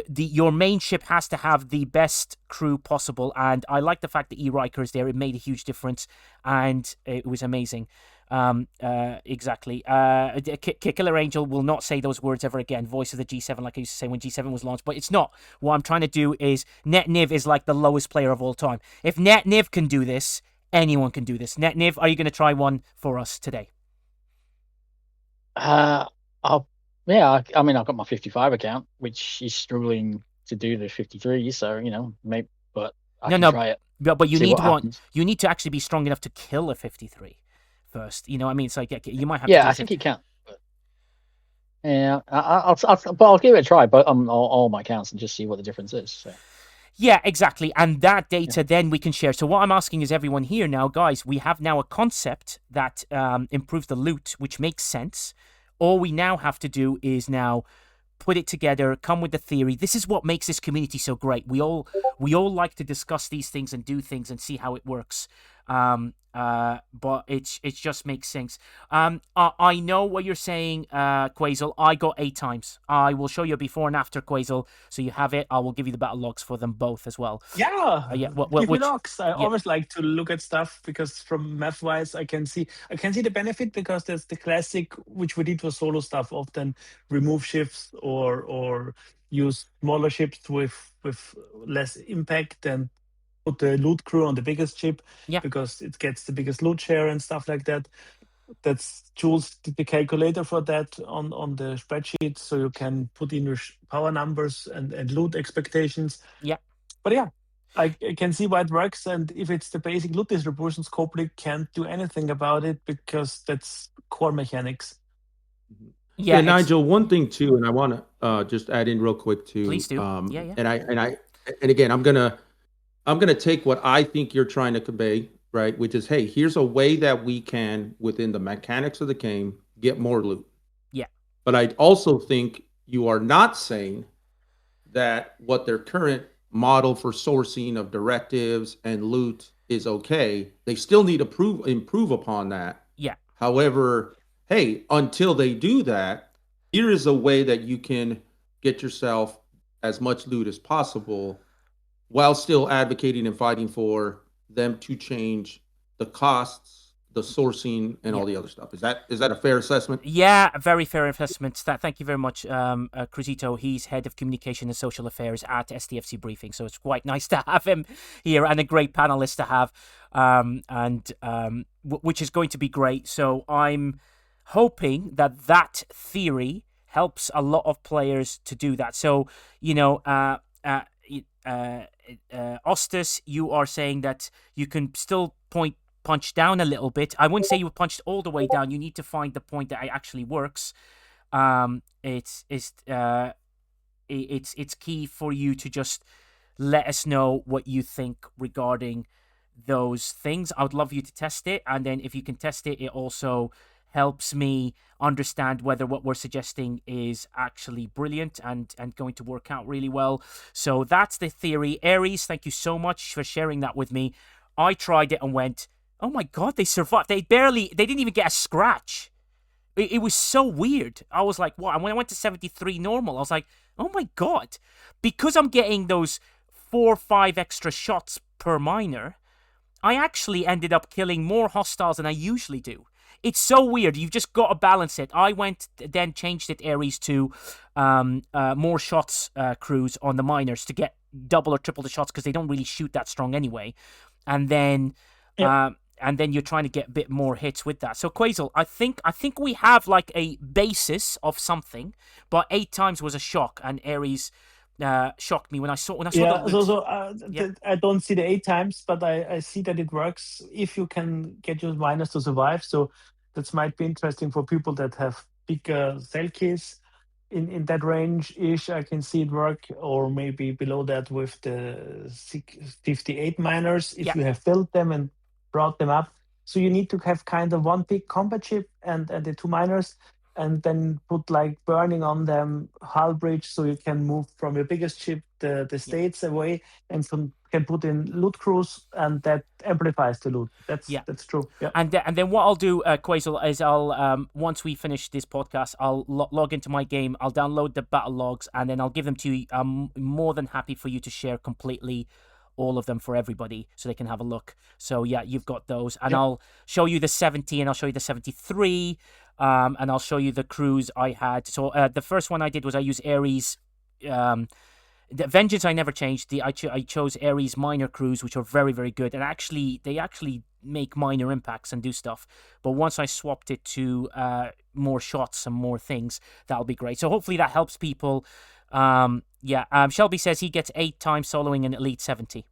your main ship has to have the best crew possible, and I like the fact that E. Riker is there. It made a huge difference, and it was amazing. Exactly. Killer Angel will not say those words ever again. Voice of the G7, like I used to say when G7 was launched. But it's not. What I'm trying to do is NetNiv is like the lowest player of all time. If NetNiv can do this, anyone can do this. NetNiv, are you going to try one for us today? I mean, I've got my 55 account, which is struggling to do the 53. So maybe, but I can try it. But you see need what one. happens. You need to actually be strong enough to kill a 53 first. You know what I mean? It's like you might have. Yeah, to I think you can. But, yeah, I'll give it a try, but on all my accounts and just see what the difference is. So. Yeah, exactly. And that data then we can share. So what I'm asking is everyone here now, guys, we have now a concept that improves the loot, which makes sense. All we now have to do is now put it together, come with the theory. This is what makes this community so great. We all like to discuss these things and do things and see how it works. But it just makes sense. I know what you're saying, Quasel. I got 8 times. I will show you before and after, Quasel, so you have it. I will give you the battle logs for them both as well. Yeah, Give me logs. I always like to look at stuff because from math wise, I can see the benefit because there's the classic which we did for solo stuff. Often remove ships or use smaller ships with less impact and put the loot crew on the biggest ship because it gets the biggest loot share and stuff like that. That's Jules did the calculator for that on the spreadsheet, so you can put in your power numbers and loot expectations. Yeah. But yeah, I can see why it works, and if it's the basic loot distribution, Scopely can't do anything about it because that's core mechanics. Yeah, Nigel. One thing too, and I want to just add in real quick too. Please do. And again, I'm gonna take what I think you're trying to convey, right? Which is, hey, here's a way that we can, within the mechanics of the game, get more loot. Yeah. But I also think you are not saying that what their current model for sourcing of directives and loot is okay. They still need to improve upon that. Yeah. However, hey, until they do that, here is a way that you can get yourself as much loot as possible while still advocating and fighting for them to change the costs, the sourcing, and all the other stuff. Is that a fair assessment? Yeah, a very fair assessment. Thank you very much, Cruzito. He's head of communication and social affairs at STFC Briefings, so it's quite nice to have him here and a great panelist to have, which is going to be great. So I'm hoping that theory helps a lot of players to do that. So Ostus, you are saying that you can still punch down a little bit. I wouldn't say you punched all the way down. You need to find the point that it actually works. It's key for you to just let us know what you think regarding those things. I would love you to test it, and then if you can test it, it also helps me understand whether what we're suggesting is actually brilliant and going to work out really well. So that's the theory. Aries, thank you so much for sharing that with me. I tried it and went, oh my God, they survived. They didn't even get a scratch. It was so weird. I was like, what? And when I went to 73 normal, I was like, oh my God. Because I'm getting those 4 or 5 extra shots per miner, I actually ended up killing more hostiles than I usually do. It's so weird. You've just got to balance it. I then changed it, Aries, to more shots crews on the miners to get double or triple the shots because they don't really shoot that strong anyway. And then you're trying to get a bit more hits with that. So Quasel, I think we have like a basis of something, but 8 times was a shock, and Aries shocked me when I saw the I don't see the 8 times, but I see that it works if you can get your miners to survive. So that might be interesting for people that have bigger cell keys in that range-ish. I can see it work, or maybe below that with the 58 miners if you have built them and brought them up. So you need to have kind of one big combat ship and the 2 miners, and then put like burning on them hull bridge, so you can move from your biggest ship the states away, and can put in loot crews, and that amplifies the loot. That's true. Yeah. And then what I'll do, Quasel, is I'll once we finish this podcast, I'll log into my game. I'll download the battle logs, and then I'll give them to you. I'm more than happy for you to share completely all of them for everybody so they can have a look. So yeah, you've got those, and I'll show you the 70 and I'll show you the 73, and I'll show you the crews I had. So the first one I did was I used Ares. The Vengeance I never changed. I chose Ares minor crews, which are very, very good, and they actually make minor impacts and do stuff. But once I swapped it to more shots and more things, that'll be great. So hopefully that helps people. Shelby says he gets 8 times soloing in Elite 70.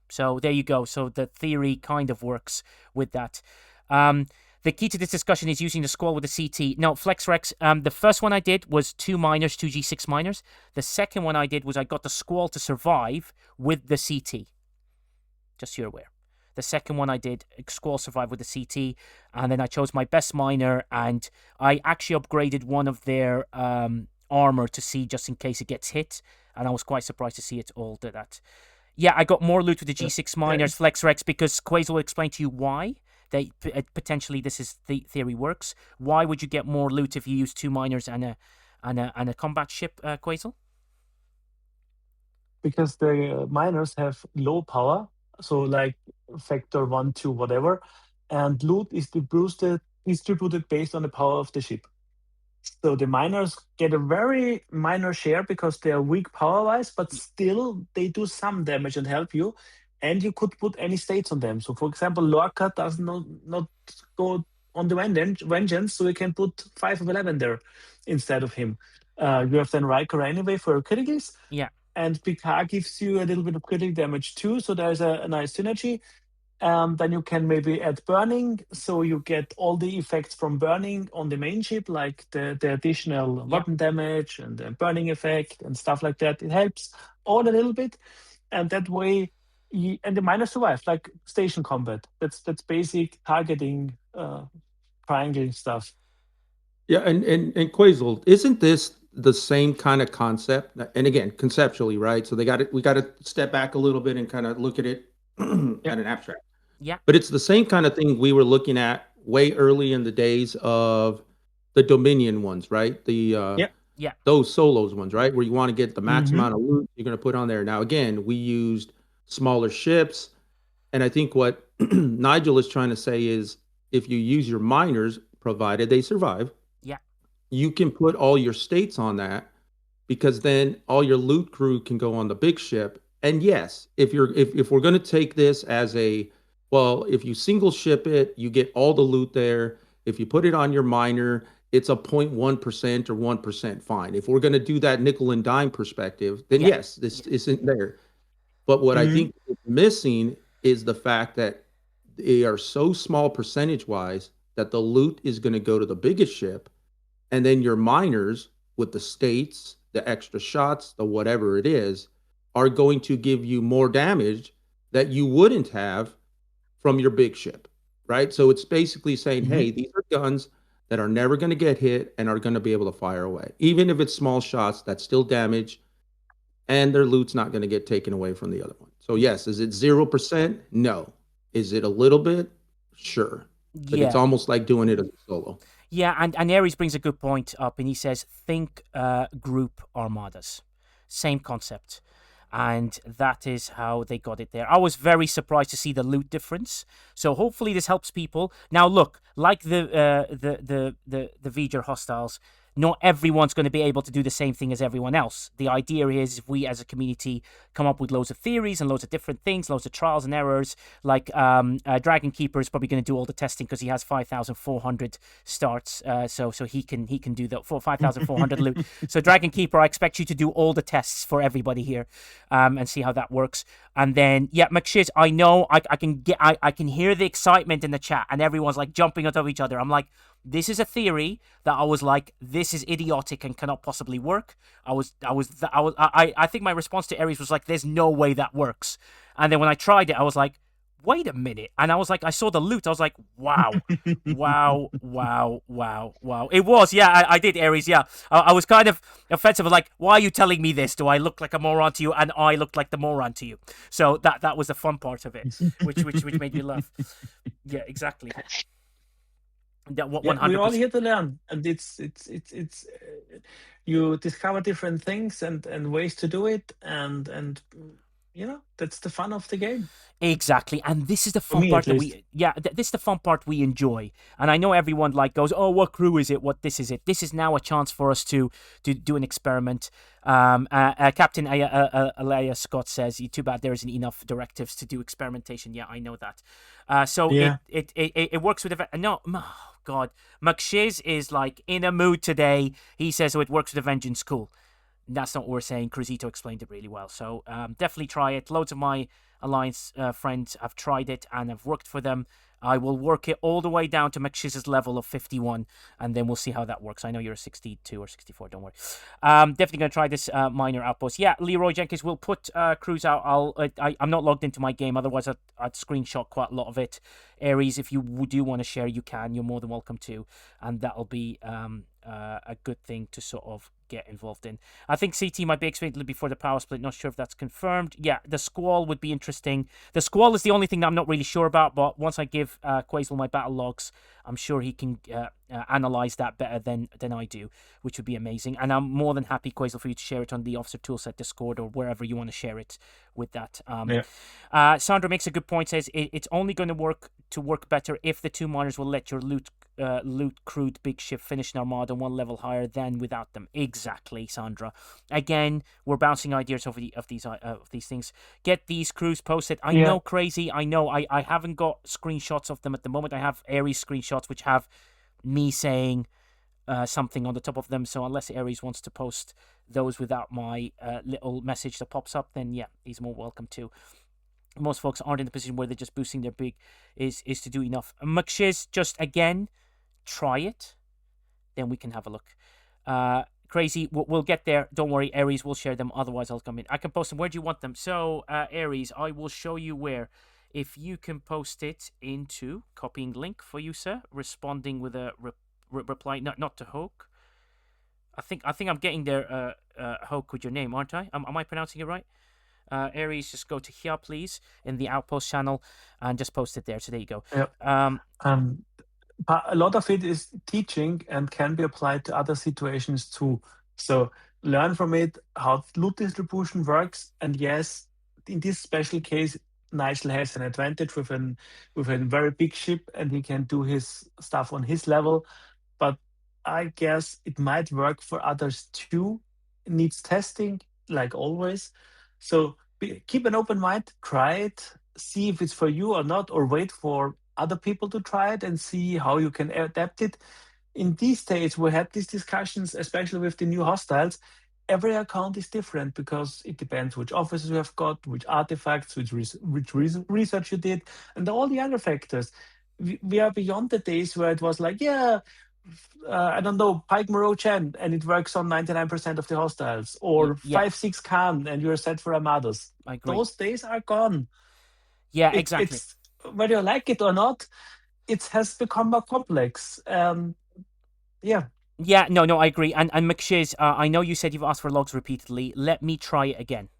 So there you go. So the theory kind of works with that. The key to this discussion is using the squall with the CT. No, FlexRex, the first one I did was 2 minors, 2 G6 minors. The second one I did was I got the squall to survive with the CT. Just so you're aware. The second one I did, squall survive with the CT, and then I chose my best minor, and I actually upgraded one of their armor to see just in case it gets hit, and I was quite surprised to see it all do that. Yeah, I got more loot with the G6 minors, FlexRex, because Quaze will explain to you why. Potentially this is the theory works. Why would you get more loot if you use 2 miners and a combat ship, Quazel? Because the miners have low power, so like factor 1, 2, whatever, and loot is distributed based on the power of the ship. So the miners get a very minor share because they are weak power-wise, but still they do some damage and help you. And you could put any states on them. So, for example, Lorca does not go on the Vengeance, so we can put 5 of 11 there instead of him. You have then Riker anyway for criticals. Yeah. And Picard gives you a little bit of critical damage too, so there's a nice synergy. Then you can maybe add burning, so you get all the effects from burning on the main ship, like the additional weapon damage and the burning effect and stuff like that. It helps all a little bit, and that way, and the miners survive, like station combat. That's basic targeting, triangle stuff. Yeah, and Quazel, isn't this the same kind of concept? And again, conceptually, right? So we got to step back a little bit and kind of look at it at an abstract. Yeah. But it's the same kind of thing we were looking at way early in the days of the Dominion ones, right? Those solos ones, right? Where you want to get the max amount of loot you're going to put on there. Now, again, we used smaller ships. And I think what Nigel is trying to say is if you use your miners, provided they survive, you can put all your states on that, because then all your loot crew can go on the big ship. And yes, if we're going to take this as if you single ship it, you get all the loot there. If you put it on your miner, it's a 0.1% or 1%, fine. If we're going to do that nickel and dime perspective, then yes, this isn't there. But what I think is missing is the fact that they are so small percentage-wise that the loot is going to go to the biggest ship, and then your miners with the states, the extra shots, the whatever it is, are going to give you more damage that you wouldn't have from your big ship, right? So it's basically saying, hey, these are guns that are never going to get hit and are going to be able to fire away. Even if it's small shots, that's still damage, and their loot's not going to get taken away from the other one. So yes, is it 0%? No. Is it a little bit? Sure. But it's almost like doing it as a solo. Yeah, and Ares brings a good point up, and he says, think group armadas. Same concept. And that is how they got it there. I was very surprised to see the loot difference. So hopefully this helps people. Now look, like the V'ger hostiles, not everyone's going to be able to do the same thing as everyone else. The idea is if we as a community come up with loads of theories and loads of different things, loads of trials and errors, like Dragon Keeper is probably going to do all the testing because he has 5,400 starts, so he can do that for 5,400 loot. So Dragon Keeper, I expect you to do all the tests for everybody here, and see how that works. And then McShiz, I know I can hear the excitement in the chat, and everyone's like jumping on top of each other. I'm like, this is a theory that I was like, this is idiotic and cannot possibly work. I think my response to Ares was like, there's no way that works. And then when I tried it, I was like, wait a minute. And I was like, I saw the loot. I was like, wow, wow. It was, I did, Ares, I was kind of offensive. Like, why are you telling me this? Do I look like a moron to you? And I looked like the moron to you. So that was the fun part of it, which made me laugh. Yeah, exactly. We're all here to learn, and it's you discover different things and ways to do it, and that's the fun of the game. Exactly, and this is the For fun me, part at that least. this is the fun part we enjoy. And I know everyone goes, oh, what crew is it? What this is it? This is now a chance for us to do an experiment. Captain Alea Scott says, too bad there isn't enough directives to do experimentation. Yeah, I know that. So Yeah. it works with no. Oh, God, McShiz is like in a mood today. He says, so it works with a vengeance. Cool. That's not what we're saying. Cruzito explained it really well. So definitely try it. Loads of my Alliance friends have tried it and have worked for them. I will work it all the way down to McShiz's level of 51, and then we'll see how that works. I know you're a 62 or 64, don't worry. Definitely going to try this minor outpost. Yeah, Leroy Jenkins will put Cruz out. I'm not logged into my game, otherwise I'd screenshot quite a lot of it. Aries, if you do want to share, you can. You're more than welcome to, and that'll be a good thing to sort of get involved in. I think CT might be expected before the power split. Not sure if that's confirmed. Yeah, the Squall would be interesting. The Squall is the only thing that I'm not really sure about, but once I give Quasel my battle logs, I'm sure he can analyze that better than I do, which would be amazing. And I'm more than happy, Quasel, for you to share it on the Officer Toolset Discord or wherever you want to share it with that. Sandra makes a good point, says it's only going to work better if the two miners will let your loot crewed big ship finish an armada one level higher than without them. Exactly, Sandra. Again, we're bouncing ideas of these things. Get these crews posted. I know, crazy. I know. I haven't got screenshots of them at the moment. I have Aries screenshots which have me saying something on the top of them. So unless Aries wants to post those without my little message that pops up, then yeah, he's more welcome to. Most folks aren't in the position where they're just boosting their big is to do enough. McShiz, just again, try it, then we can have a look. Crazy, we'll get there. Don't worry, Aries will share them. Otherwise, I'll come in. I can post them. Where do you want them? So, Aries, I will show you where. If you can post it into copying link for you, sir. Responding with a reply, not to Hoke. I think I'm getting there, Hoke, with your name, aren't I? Am I pronouncing it right? Aries, just go to here, please, in the Outpost channel, and just post it there. So there you go. Yep. But a lot of it is teaching and can be applied to other situations too. So learn from it how loot distribution works. And yes, in this special case, Nigel has an advantage with a very big ship, and he can do his stuff on his level. But I guess it might work for others too. It needs testing, like always. So keep an open mind, try it, see if it's for you or not, or wait for other people to try it and see how you can adapt it. In these days, we had these discussions, especially with the new hostiles. Every account is different because it depends which officers you have got, which artifacts, which research you did, and all the other factors. We are beyond the days where it was like, I don't know, Pike Moreau Chen, and it works on 99% of the hostiles, or Yeah. 5-6 Khan, and you're set for armadas. I agree. Those days are gone. Yeah, exactly. It's whether you like it or not, it has become more complex. Yeah. Yeah, no, I agree. And McShiz, I know you said you've asked for logs repeatedly. Let me try it again.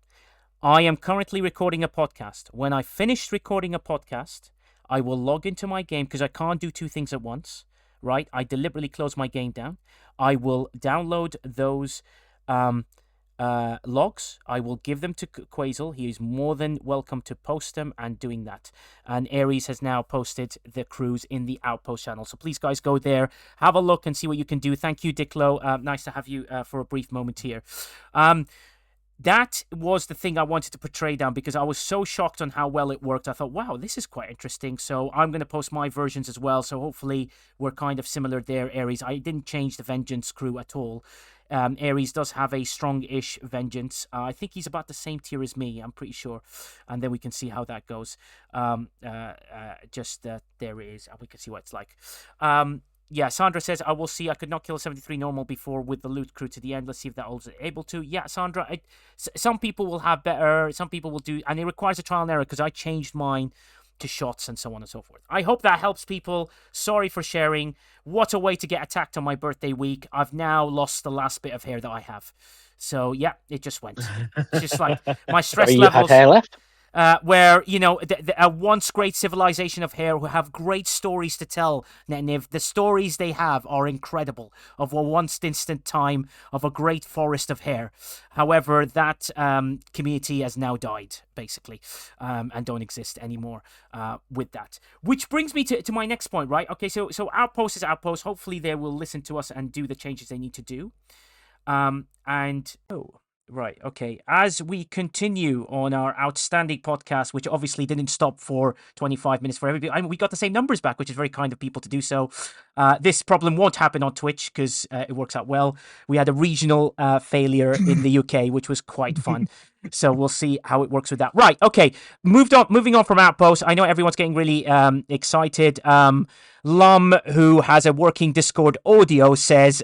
I am currently recording a podcast. When I finish recording a podcast, I will log into my game because I can't do two things at once, right? I deliberately close my game down. I will download those logs. I will give them to Quasel. He is more than welcome to post them and doing that. And Aries has now posted the crews in the Outpost channel. So please, guys, go there, have a look and see what you can do. Thank you, Diclo. Nice to have you for a brief moment here. That was the thing I wanted to portray down because I was so shocked on how well it worked. I thought, wow, this is quite interesting. So I'm going to post my versions as well. So hopefully we're kind of similar there, Aries. I didn't change the Vengeance crew at all. Aries does have a strong-ish Vengeance. I think he's about the same tier as me, I'm pretty sure. And then we can see how that goes. There it is. We can see what it's like. Yeah, Sandra says, I will see. I could not kill a 73 normal before with the loot crew to the end. Let's see if that is able to. Yeah, Sandra, some people will have better, some people will do, and it requires a trial and error because I changed mine to shots and so on and so forth. I hope that helps people. Sorry for sharing. What a way to get attacked on my birthday week. I've now lost the last bit of hair that I have. So, yeah, it just went. It's just like my stress You levels. had hair left? where a once great civilization of hair who have great stories to tell. Niv, the stories they have are incredible, of a once distant time of a great forest of hair. However, that community has now died, basically, and don't exist anymore with that. Which brings me to my next point, right? Okay, so Outpost is Outpost. Hopefully they will listen to us and do the changes they need to do. Right, okay. As we continue on our outstanding podcast, which obviously didn't stop for 25 minutes for everybody, we got the same numbers back, which is very kind of people to do so. This problem won't happen on Twitch because it works out well. We had a regional failure in the UK, which was quite fun. So we'll see how it works with that. Right, okay. Moving on from Outpost. I know everyone's getting really excited. Lum, who has a working Discord audio, says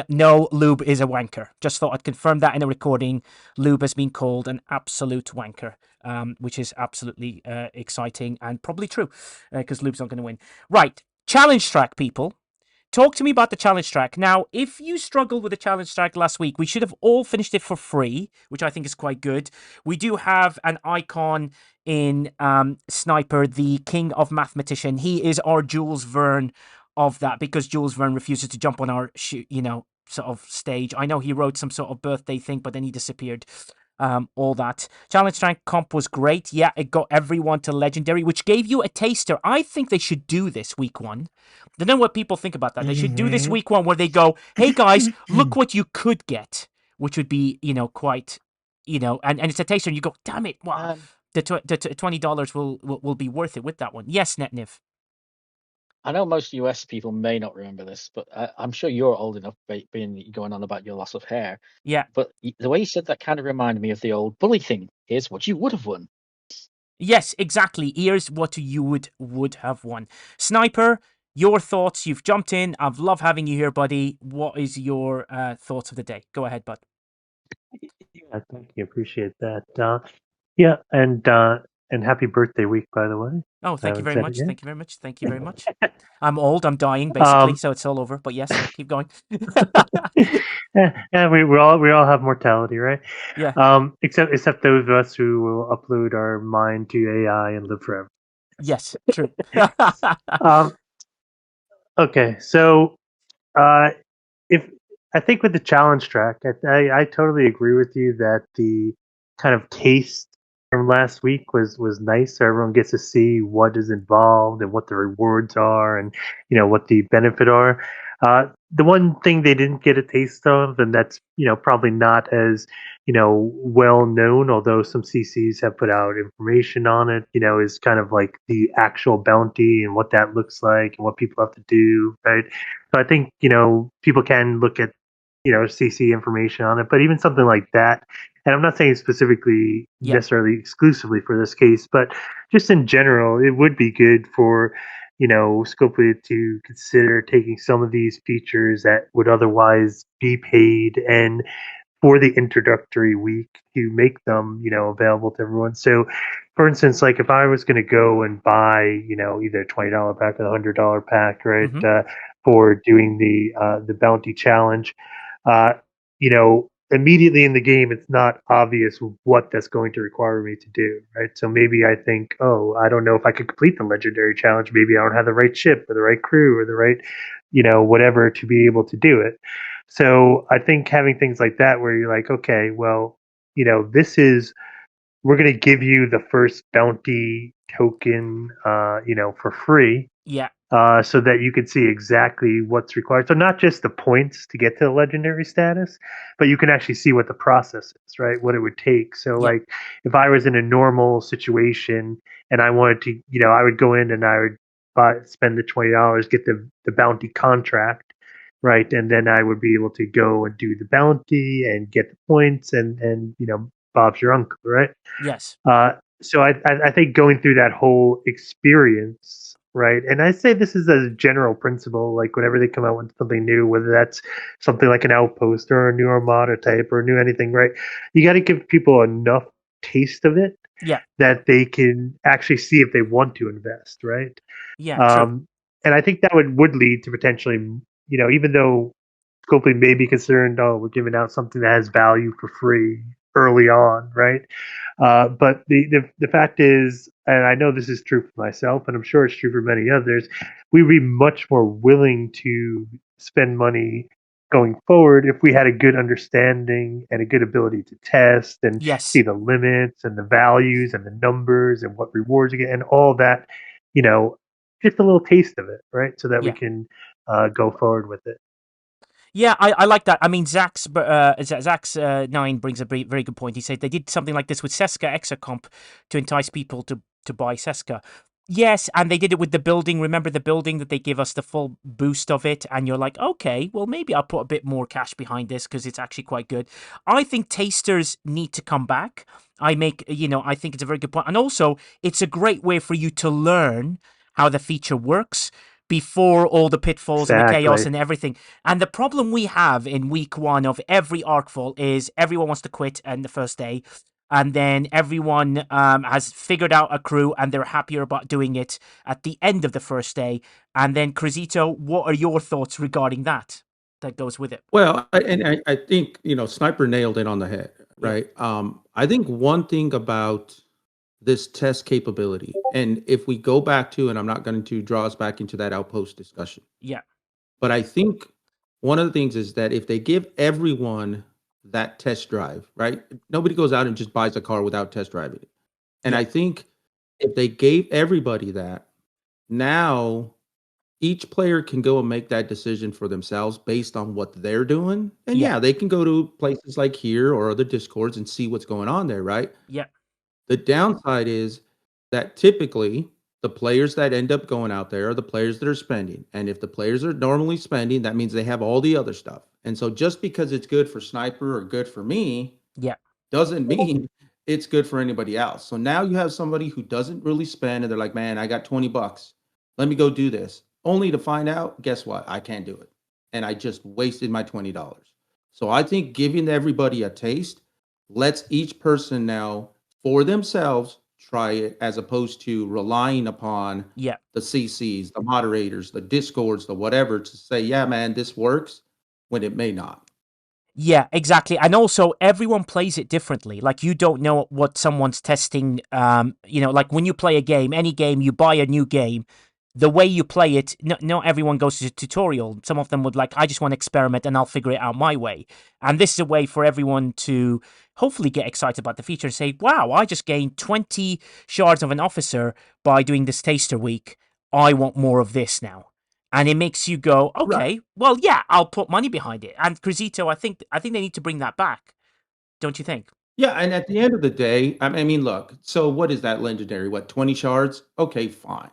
no, Lube is a wanker. Just thought I'd confirm that in a recording. Lube has been called an absolute wanker, which is absolutely exciting and probably true because Lube's not going to win. Right, challenge track, people. Talk to me about the challenge track. Now, if you struggled with the challenge track last week, we should have all finished it for free, which I think is quite good. We do have an icon in Sniper, the king of mathematician. He is our Jules Verne of that because Jules Verne refuses to jump on our, sort of stage. I know he wrote some sort of birthday thing, but then he disappeared. All that. Challenge track comp was great. Yeah, it got everyone to legendary, which gave you a taster. I think they should do this week one. I don't know what people think about that. They should do this week one where they go, hey guys, look what you could get, which would be, quite, and it's a taster and you go, damn it, wow. The $20 will be worth it with that one. Yes, Netniv. I know most US people may not remember this, but I'm sure you're old enough, being going on about your loss of hair. Yeah. But the way you said that kind of reminded me of the old bully thing. Here's what you would have won. Yes, exactly. Here's what you would have won. Sniper, your thoughts. You've jumped in. I've loved having you here, buddy. What is your thoughts of the day? Go ahead, bud. Yeah, thank you. Appreciate that. Yeah, and happy birthday week, by the way. Oh, thank you Haven't very said it much. yet. Thank you very much. Thank you very much. I'm old. I'm dying, basically, so it's all over. But yes, keep going. Yeah, we all have mortality, right? Yeah. Except those of us who will upload our mind to AI and live forever. Yes, true. Okay, so if I think with the challenge track, I totally agree with you that the kind of taste from last week was nice. So everyone gets to see what is involved and what the rewards are, and what the benefit are. The one thing they didn't get a taste of, and that's probably not as well known, although some CCs have put out information on it, is kind of like the actual bounty and what that looks like and what people have to do, right? So I think people can look at CC information on it, but even something like that, and I'm not saying specifically necessarily exclusively for this case, but just in general, it would be good for Scopely to consider taking some of these features that would otherwise be paid and for the introductory week to make them available to everyone. So for instance, like if I was going to go and buy either a $20 pack or a $100 pack, right, for doing the bounty challenge, immediately in the game, it's not obvious what that's going to require me to do, right? So maybe I think, oh, I don't know if I could complete the legendary challenge. Maybe I don't have the right ship or the right crew or the right, whatever to be able to do it. So I think having things like that where you're like, okay, well, we're going to give you the first bounty token, for free. Yeah. So that you can see exactly what's required. So not just the points to get to the legendary status, but you can actually see what the process is, right? What it would take. So like if I was in a normal situation and I wanted to, I would go in and I would spend the $20, get the bounty contract, right? And then I would be able to go and do the bounty and get the points and Bob's your uncle, right? Yes. So I think going through that whole experience, right? And I say this is a general principle, like whenever they come out with something new, whether that's something like an Outpost or a new Armada type or a new anything, right? You got to give people enough taste of it that they can actually see if they want to invest, right? Yeah, true. And I think that would lead to potentially, even though Scopely may be concerned, oh, we're giving out something that has value for free early on, right? But the fact is, and I know this is true for myself, and I'm sure it's true for many others, we'd be much more willing to spend money going forward if we had a good understanding and a good ability to test and Yes. see the limits and the values and the numbers and what rewards you get and all that, just a little taste of it, right? So that we Yeah. can go forward with it. Yeah, I like that. I mean, Zach's 9 brings a very good point. He said they did something like this with Seska Exacomp to entice people to buy Seska. Yes, and they did it with the building. Remember the building that they give us the full boost of it, and you're like, okay, well maybe I'll put a bit more cash behind this because it's actually quite good. I think tasters need to come back. I think it's a very good point, and also it's a great way for you to learn how the feature works before all the pitfalls and the chaos Exactly. and everything. And the problem we have in week 1 of every Arcful is everyone wants to quit on the first day. And then everyone has figured out a crew and they're happier about doing it at the end of the first day. And then, Crisito, what are your thoughts regarding that goes with it? Well, I think Sniper nailed it on the head, Yeah. right? I think one thing about this test capability, and if we go back to, and I'm not going to draw us back into that Outpost discussion, Yeah. but I think one of the things is that if they give everyone that test drive, right? Nobody goes out and just buys a car without test driving it. And Yeah. I think if they gave everybody that, now each player can go and make that decision for themselves based on what they're doing. And Yeah. yeah, they can go to places like here or other Discords and see what's going on there, right? Yeah. The downside is that typically the players that end up going out there are the players that are spending. And if the players are normally spending, that means they have all the other stuff. And so just because it's good for Sniper or good for me Yeah. doesn't mean it's good for anybody else. So now you have somebody who doesn't really spend and they're like, man, I got $20. Let me go do this. Only to find out, guess what? I can't do it. And I just wasted my $20. So I think giving everybody a taste lets each person now for themselves try it, as opposed to relying upon Yeah. the CCs, the moderators, the Discords, the whatever to say, yeah, man, this works when it may not. Yeah, exactly. And also everyone plays it differently. Like you don't know what someone's testing. Like when you play a game, any game, you buy a new game, the way you play it, not everyone goes to a tutorial. Some of them would like, I just want to experiment and I'll figure it out my way. And this is a way for everyone to hopefully get excited about the feature and say, wow, I just gained 20 shards of an officer by doing this taster week. I want more of this now. And it makes you go, okay, well, yeah, I'll put money behind it. And Crisito, I think they need to bring that back. Don't you think? Yeah, and at the end of the day, I mean, look, so what is that legendary? What, 20 shards? Okay, fine.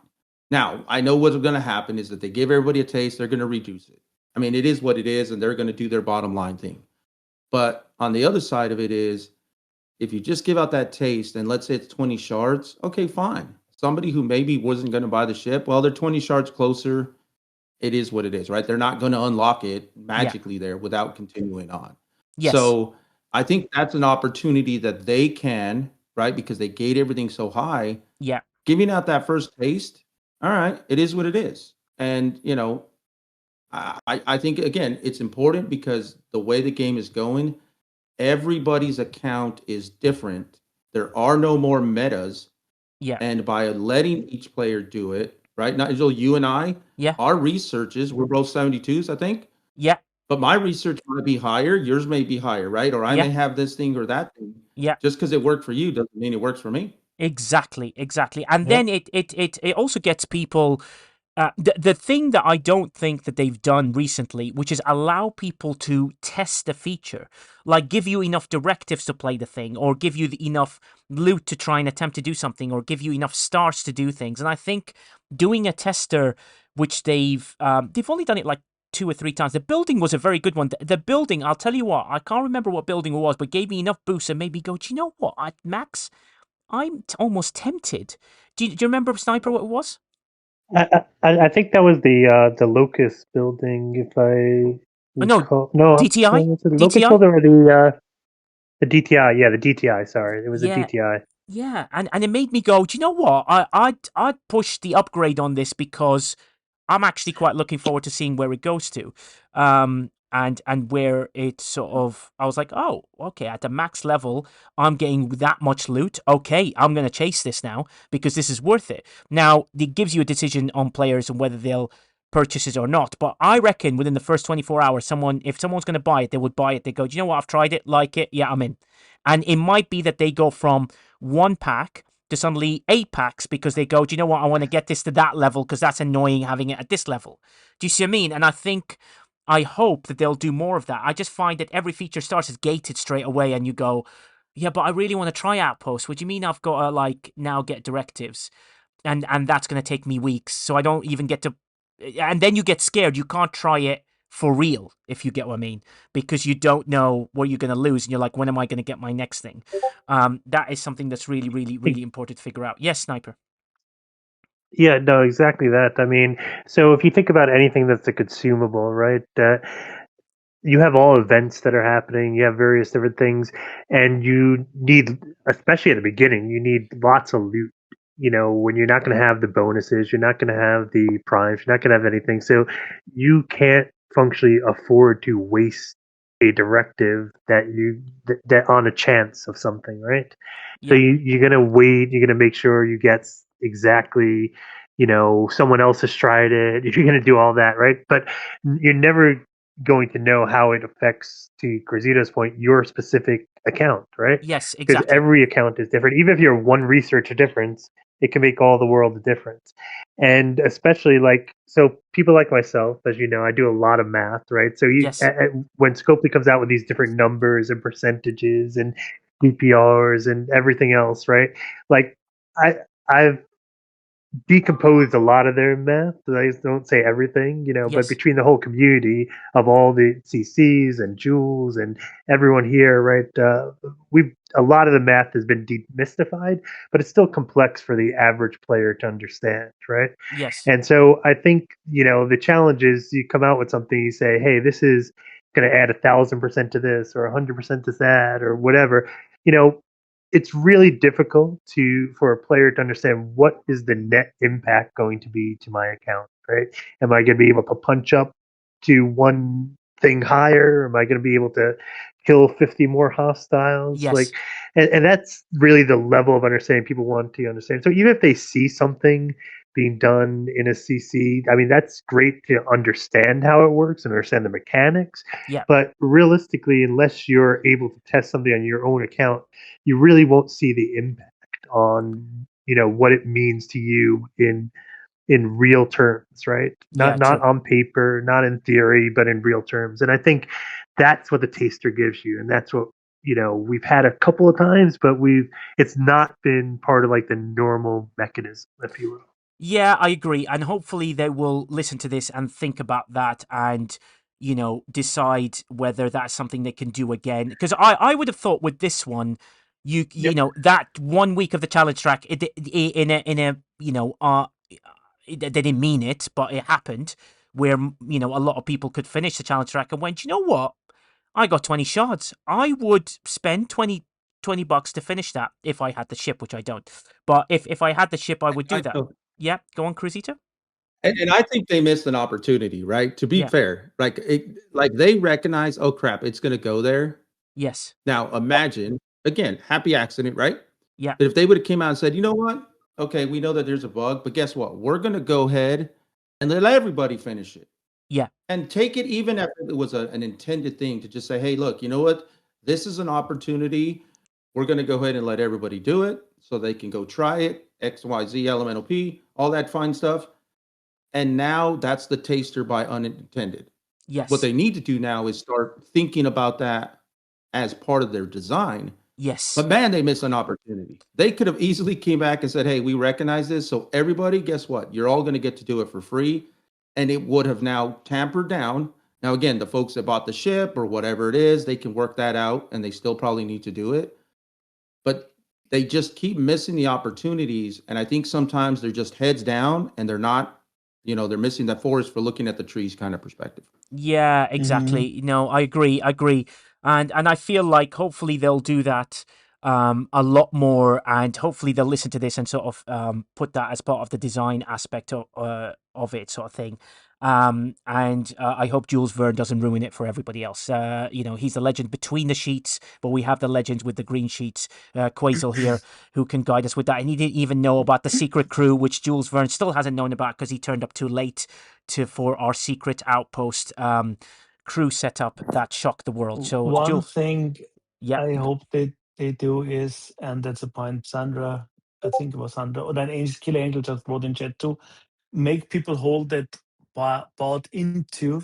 Now, I know what's going to happen is that they give everybody a taste, they're going to reduce it. I mean, it is what it is, and they're going to do their bottom line thing. But on the other side of it is, if you just give out that taste, and let's say it's 20 shards, okay, fine. Somebody who maybe wasn't going to buy the ship, well, they're 20 shards closer. It is what it is, right? They're not going to unlock it magically there without continuing on. Yes. So I think that's an opportunity that they can, right? Because they gate everything so high. Yeah. Giving out that first taste, all right, it is what it is. And, I think, again, it's important because the way the game is going, everybody's account is different. There are no more metas. Yeah. And by letting each player do it, right? Nigel, you and I, Yeah. our researches, we're both 72s, I think. Yeah. But my research might be higher, yours may be higher, right? Or I Yeah. may have this thing or that thing. Yeah. Just because it worked for you doesn't mean it works for me. Exactly. And then it also gets people. The thing that I don't think that they've done recently, which is allow people to test the feature, like give you enough directives to play the thing, or give you enough loot to try and attempt to do something, or give you enough stars to do things. And I think doing a tester, which they've only done it like 2 or 3 times. The building was a very good one. The building, I'll tell you what, I can't remember what building it was, but gave me enough boosts and made me go, do you know what, Max? I'm almost tempted. Do you remember, Sniper, what it was? I think that was the Locust building, if I recall. No, DTI? was it the DTI? Locust building or the DTI? Yeah, the DTI. Sorry, it was Yeah. the DTI. Yeah, and it made me go, do you know what? I'd push the upgrade on this because I'm actually quite looking forward to seeing where it goes to. and where it's sort of, I was like, oh, okay, at the max level, I'm getting that much loot. Okay, I'm gonna chase this now because this is worth it. Now it gives you a decision on players and whether they'll purchase it or not. But I reckon within the first 24 hours, if someone's gonna buy it, they would buy it. They go, do you know what? I've tried it, like it, yeah, I'm in. And it might be that they go from 1 pack to suddenly 8 packs because they go, do you know what? I want to get this to that level because that's annoying having it at this level. Do you see what I mean? And I hope that they'll do more of that. I just find that every feature starts as gated straight away, and you go, yeah, but I really want to try Outpost. What do you mean I've got to like now get directives, and that's going to take me weeks, so I don't even get to. And then you get scared. You can't try it for real, if you get what I mean, because you don't know what you're going to lose, and you're like, when am I going to get my next thing? That is something that's really, really, really important to figure out. Yes, Sniper. Yeah, no, exactly that. I mean, so if you think about anything that's a consumable, right? You have all events that are happening, you have various different things, and you need, especially at the beginning, you need lots of loot. You know, when you're not going to have the bonuses, you're not going to have the primes, you're not going to have anything. So you can't functionally afford to waste a directive that on a chance of something, right? So Yeah. you're going to wait, you're going to make sure you get exactly, someone else has tried it, you're going to do all that, right? But you're never going to know how it affects, to Cruzito's point, your specific account, right? Yes, Because exactly. every account is different. Even if you're one research difference, it can make all the world of difference. And especially so people like myself, as you know, I do a lot of math, right? So Yes. when Scopely comes out with these different numbers and percentages and DPRs and everything else, right? Like I've decomposed a lot of their math. I don't say everything, but Yes. between the whole community of all the CCs and Jules and everyone here, right? A lot of the math has been demystified, but it's still complex for the average player to understand, right? Yes. And so I think, the challenge is you come out with something, you say, hey, this is going to add 1,000% to this or 100% to that or whatever. It's really difficult for a player to understand what is the net impact going to be to my account, right? Am I going to be able to punch up to one thing higher? Am I going to be able to kill 50 more hostiles? Yes. And that's really the level of understanding people want to understand. So even if they see something being done in a CC, I mean, that's great to understand how it works and understand the mechanics. Yeah. But realistically, unless you're able to test something on your own account, you really won't see the impact on what it means to you in real terms, right? Yeah. Not True. on paper, not in theory, but in real terms. And I think that's what the taster gives you, and that's what we've had a couple of times, but it's not been part of like the normal mechanism, if you will. Yeah, I agree, and hopefully they will listen to this and think about that, and decide whether that's something they can do again. Because I would have thought with this one, you know that 1 week of the challenge track, in a they didn't mean it, but it happened where a lot of people could finish the challenge track and went, you know what, I got 20 shards. I would spend $20 to finish that if I had the ship, which I don't. But if I had the ship, I would do that. So- Yeah, go on, Cruzito. and I think they missed an opportunity, right? To be Yeah. fair, like they recognize, oh crap, it's going to go there. Yes. Now imagine again, happy accident, right? Yeah. But if they would have came out and said, you know what? Okay, we know that there's a bug, but guess what? We're going to go ahead and let everybody finish it. Yeah. And take it even if it was an intended thing to just say, hey, look, you know what? This is an opportunity. We're going to go ahead and let everybody do it so they can go try it. X, Y, Z, LMNOP, all that fun stuff. And now that's the taster by unintended. Yes. What they need to do now is start thinking about that as part of their design. Yes. But man, they missed an opportunity. They could have easily came back and said, hey, we recognize this. So everybody, guess what? You're all going to get to do it for free. And it would have now tampered down. Now, again, the folks that bought the ship or whatever it is, they can work that out and they still probably need to do it. But they just keep missing the opportunities. And I think sometimes they're just heads down and they're not, they're missing that forest for looking at the trees kind of perspective. Yeah, exactly. No, I agree. And I feel like hopefully they'll do that a lot more, and hopefully they'll listen to this and sort of put that as part of the design aspect of it, sort of thing. And I hope Jules Verne doesn't ruin it for everybody else. He's the legend between the sheets, but we have the legend with the green sheets, Quasel here, who can guide us with that. And he didn't even know about the secret crew, which Jules Verne still hasn't known about because he turned up too late for our secret outpost crew setup that shocked the world. So, One Jules, thing yeah, I hope they do is, and that's a point Sandra, I think it was Sandra, or then Killer Angel just wrote in chat too, make people hold that bought into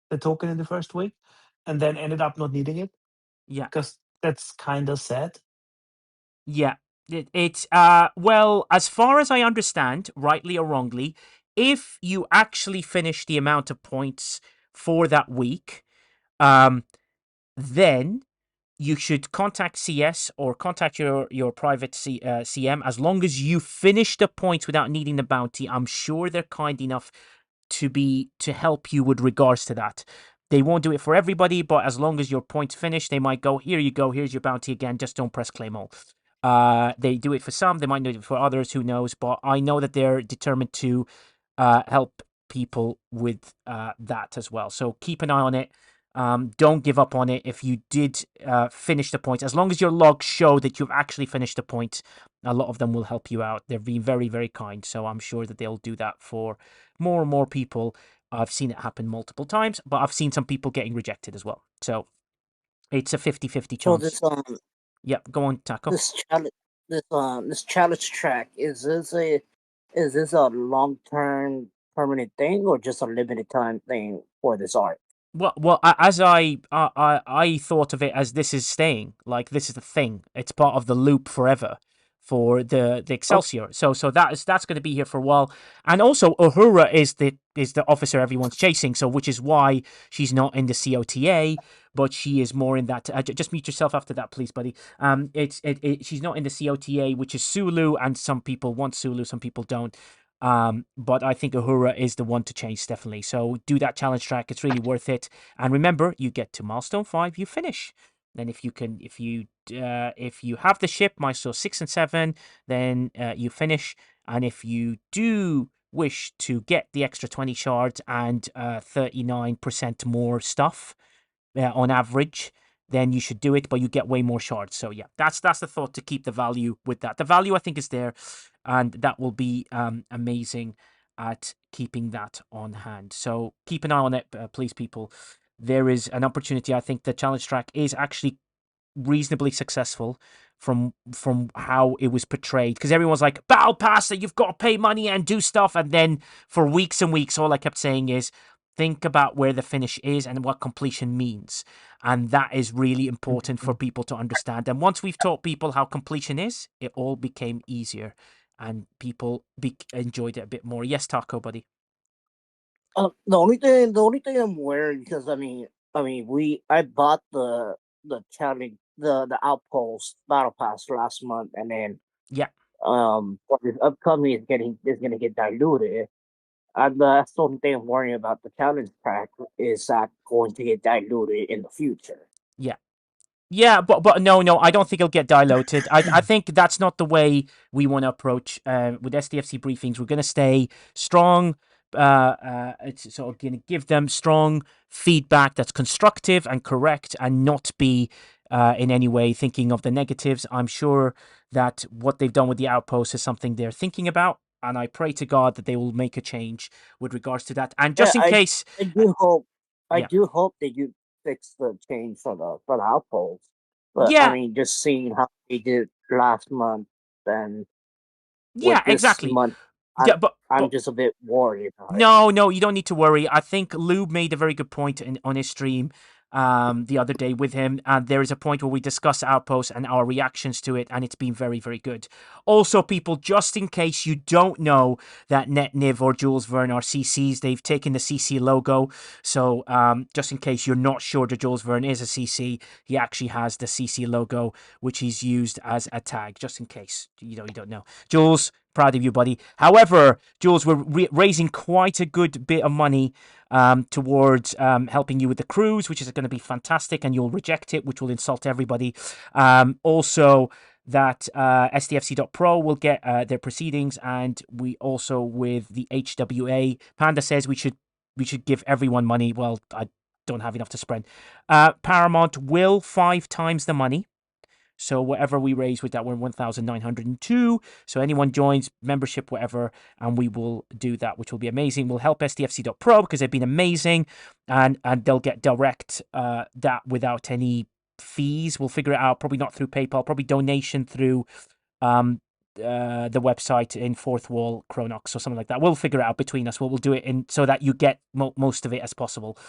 the token in the first week and then ended up not needing it, yeah. because that's kind of sad. Yeah, it's well, as far as I understand, rightly or wrongly, if you actually finish the amount of points for that week, then you should contact CS or contact your private CM as long as you finish the points without needing the bounty. I'm sure they're kind enough to help you with regards to that. They won't do it for everybody, but as long as your points finish, they might go, here you go, here's your bounty again, just don't press claim all. They do it for some, they might do it for others, who knows, but I know that they're determined to help people with that as well. So keep an eye on it. Don't give up on it if you did finish the points. As long as your logs show that you've actually finished the points, a lot of them will help you out. They're being very, very kind. So I'm sure that they'll do that for more and more people. I've seen it happen multiple times, but I've seen some people getting rejected as well. So it's a 50-50 So chance. Yeah, go on, Taco. this challenge track, is this a long term permanent thing or just a limited time thing for this art? Well, as I thought of it as this is staying, like this is the thing. It's part of the loop forever for the Excelsior. So that's going to be here for a while. And also Uhura is the officer everyone's chasing. So which is why she's not in the COTA, but she is more in that. Just mute yourself after that, please, buddy. She's not in the COTA, which is Sulu, and some people want Sulu, some people don't. But I think Uhura is the one to chase, definitely. So do that challenge track; it's really worth it. And remember, you get to milestone 5, you finish. Then if you have the ship milestone 6 and 7, then you finish. And if you do wish to get the extra 20 shards and 39% more stuff on average, then you should do it, but you get way more shards. So yeah, that's the thought, to keep the value with that. The value, I think, is there, and that will be amazing at keeping that on hand. So keep an eye on it, please, people. There is an opportunity. I think the challenge track is actually reasonably successful from how it was portrayed, because everyone's like, battle pass, that you've got to pay money and do stuff, and then for weeks and weeks all I kept saying is, think about where the finish is and what completion means. And that is really important for people to understand. And once we've taught people how completion is, it all became easier and people enjoyed it a bit more. Yes, Taco, buddy. The only thing I'm worried, because I bought the challenge, the Outpost Battle Pass last month, and then Yeah. what is upcoming is gonna get diluted. That's the only thing I'm worrying about. The challenge track is that going to get diluted in the future. Yeah. Yeah, but no, I don't think it'll get diluted. I think that's not the way we want to approach with STFC briefings. We're going to stay strong. It's sort of going to give them strong feedback that's constructive and correct, and not be in any way thinking of the negatives. I'm sure that what they've done with the Outpost is something they're thinking about, and I pray to God that they will make a change with regards to that. And just in case, I do hope yeah. that you fix the change for the Outpost. But Yeah. I mean, just seeing how they did last month, and Yeah, with this exactly. month, Yeah, but I'm just a bit worried about it. no, you don't need to worry. I think Lou made a very good point on his stream the other day with him, and there is a point where we discuss Outpost and our reactions to it, and it's been very, very good. Also, people, just in case you don't know that NetNiv or Jules Verne are CCs, they've taken the CC logo. So just in case you're not sure that Jules Verne is a CC, he actually has the CC logo, which he's used as a tag, just in case you don't know. Jules, proud of you, buddy. However, Jules, we're raising quite a good bit of money towards helping you with the cruise, which is going to be fantastic, and you'll reject it, which will insult everybody. Also, that STFC.pro will get their proceedings, and we also with the HWA. Panda says we should give everyone money. Well, I don't have enough to spread. Paramount will 5 times the money. So whatever we raise with that, we're 1,902. So anyone joins membership, whatever, and we will do that, which will be amazing. We'll help STFC.pro because they've been amazing, and they'll get direct that without any fees. We'll figure it out. Probably not through PayPal. Probably donation through the website in Fourth Wall Chronox or something like that. We'll figure it out between us. We'll do it in so that you get most of it as possible.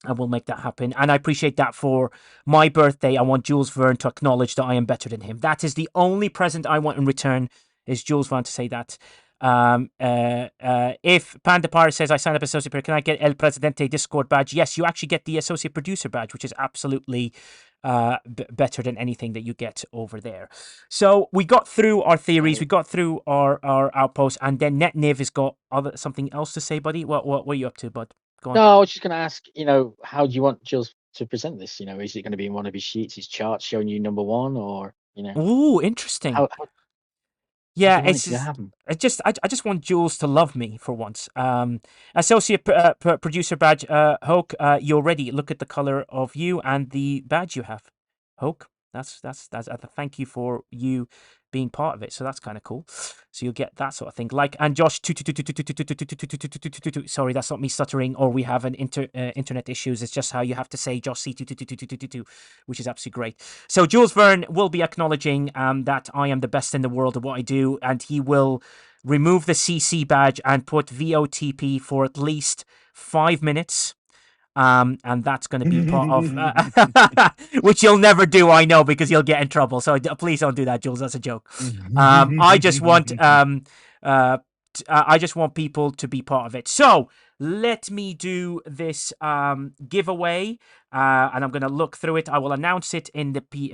And we'll make that happen. And I appreciate that for my birthday. I want Jules Verne to acknowledge that I am better than him. That is the only present I want in return, is Jules Verne to say that. If Panda Pirate says I signed up as associate producer, can I get El Presidente Discord badge? Yes, you actually get the associate producer badge, which is absolutely better than anything that you get over there. So we got through our theories, we got through our outposts, and then NetNiv has got something else to say, buddy. What are you up to, bud? Go on. No, I was just going to ask, how do you want Jules to present this? Is it going to be in one of his sheets, his charts showing you number one, or Ooh, interesting. how Yeah, do you want it's it to happen? I just want Jules to love me for once. Associate producer badge, Hoke. You're ready. Look at the color of you and the badge you have, Hoke. That's a thank you for you being part of it. So that's kind of cool. So you'll get that sort of thing. Like, and Josh, sorry, that's not me stuttering, or we have an internet issues. It's just how you have to say Josh C, which is absolutely great. So Jules Verne will be acknowledging that I am the best in the world at what I do, and he will remove the CC badge and put VOTP for at least 5 minutes. And that's going to be part of, which you'll never do, I know, because you'll get in trouble. So please don't do that, Jules. That's a joke. I just want, I just want people to be part of it. So let me do this giveaway, and I'm going to look through it. I will announce it in the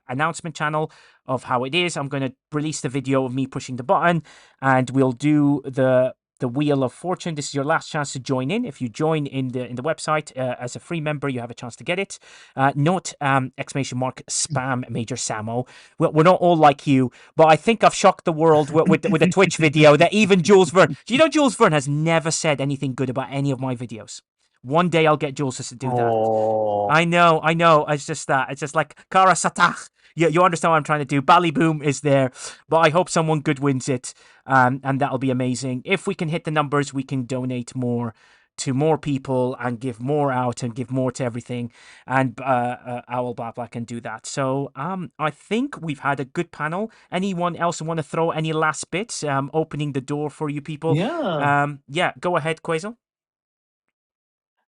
announcement channel of how it is. I'm going to release the video of me pushing the button, and we'll do the Wheel of Fortune. This is your last chance to join in. If you join in the website as a free member, you have a chance to get it. Not spam Major Samo. We're not all like you, but I think I've shocked the world with a Twitch video that even Jules Verne. Do you know Jules Verne has never said anything good about any of my videos? One day I'll get Jules to do that. Oh. I know. It's just that. It's just like Kara Satach. You understand what I'm trying to do. Ballyboom is there, but I hope someone good wins it, and that'll be amazing. If we can hit the numbers, we can donate more to more people and give more out and give more to everything. And Owl Blabla can do that. So I think we've had a good panel. Anyone else want to throw any last bits? Opening the door for you people. Yeah. Go ahead, Quasel.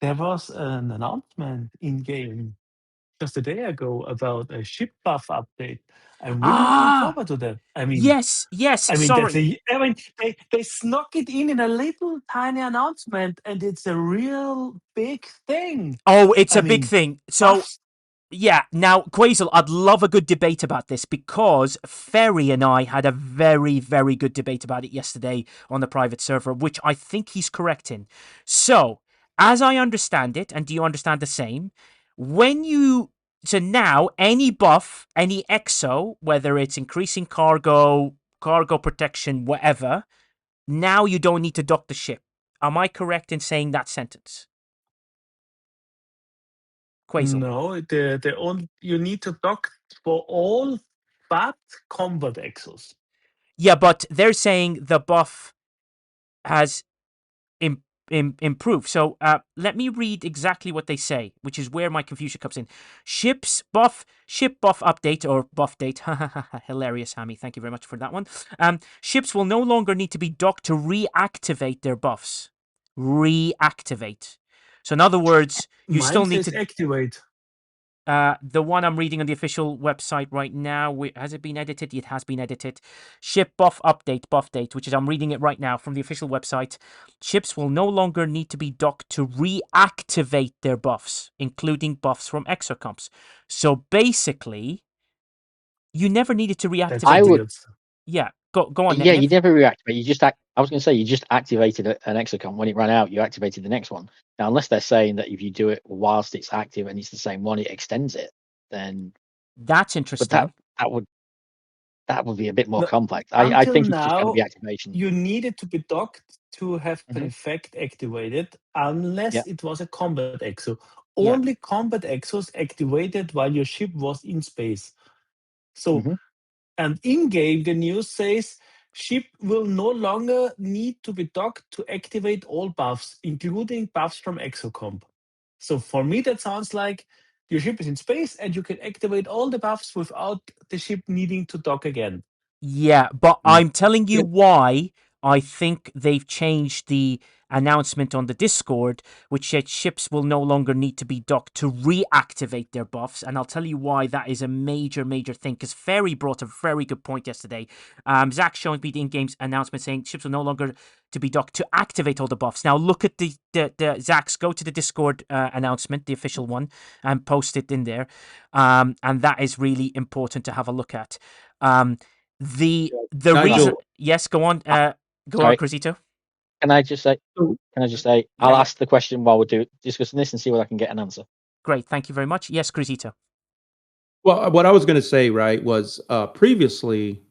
There was an announcement in game just a day ago about a ship buff update. I'm really looking forward to that. I mean, yes. Sorry. They snuck it in a little tiny announcement, and it's a real big thing. Oh, it's a big thing. So. Yeah, now, Quasel, I'd love a good debate about this, because Ferry and I had a very, very good debate about it yesterday on the private server, which I think he's correct in. So, as I understand it, and do you understand the same? So now, any buff, any exo, whether it's increasing cargo protection, whatever, now you don't need to dock the ship. Am I correct in saying that sentence? Quasel. No, you need to dock for all but combat exos. Yeah, but they're saying the buff has improved. So let me read exactly what they say, which is where my confusion comes in. Ship buff update or buff date. Hilarious, Hammy. Thank you very much for that one. Ships will no longer need to be docked to reactivate their buffs. Reactivate. So in other words, you Mine still need says to activate. The one I'm reading on the official website right now, has it been edited? It has been edited. Ship buff date, which is I'm reading it right now from the official website. Ships will no longer need to be docked to reactivate their buffs, including buffs from exocomps. So basically, you never needed to reactivate. I would. Yeah, go on. Yeah, Netniv. you never reactivate. You just I was going to say you just activated an exocomp. When it ran out, you activated the next one. Now, unless they're saying that if you do it whilst it's active and it's the same one, it extends it, then That's But interesting. that would be a bit more No, complex. I until think it's just going to be now, activation. you needed to be docked to have an Mhm. effect activated, unless Yeah. it was a combat exo. Yeah. Only combat exos activated while your ship was in space. So, Mhm. and in game, the news says ship will no longer need to be docked to activate all buffs, including buffs from exocomp. So for me, that sounds like your ship is in space and you can activate all the buffs without the ship needing to dock again. Yeah, but Mm. I'm telling you Yeah. why I think they've changed the announcement on the Discord, which said ships will no longer need to be docked to reactivate their buffs. And I'll tell you why that is a major, major thing, because Ferry brought a very good point yesterday. Zach showing me the in-game's announcement saying ships will no longer to be docked to activate all the buffs. Now look at the Zach's, go to the Discord announcement, the official one, and post it in there. And that is really important to have a look at. The Nigel, reason, yes, go on, Sorry. Cruzito. Can I just say? I'll Yeah. ask the question while we're discussing this and see whether I can get an answer. Great, thank you very much. Yes, Cruzito. well, what I was going to say, right, was previously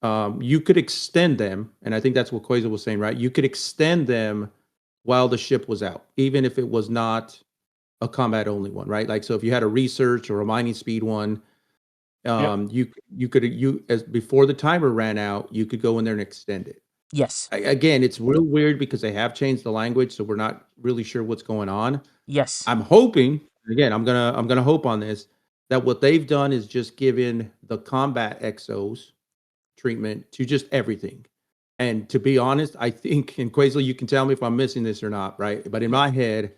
you could extend them, and I think that's what Quasar was saying, right? You could extend them while the ship was out, even if it was not a combat only one, right? Like, so if you had a research or a mining speed one, you could as before the timer ran out, you could go in there and extend it. Yes, Again, it's real weird because they have changed the language, so we're not really sure what's going on. yes, I'm hoping, again, I'm gonna hope on this, that what they've done is just given the combat exos treatment to just everything. And to be honest, I think, and Quasar, you can tell me if I'm missing this or not, right? But in my head,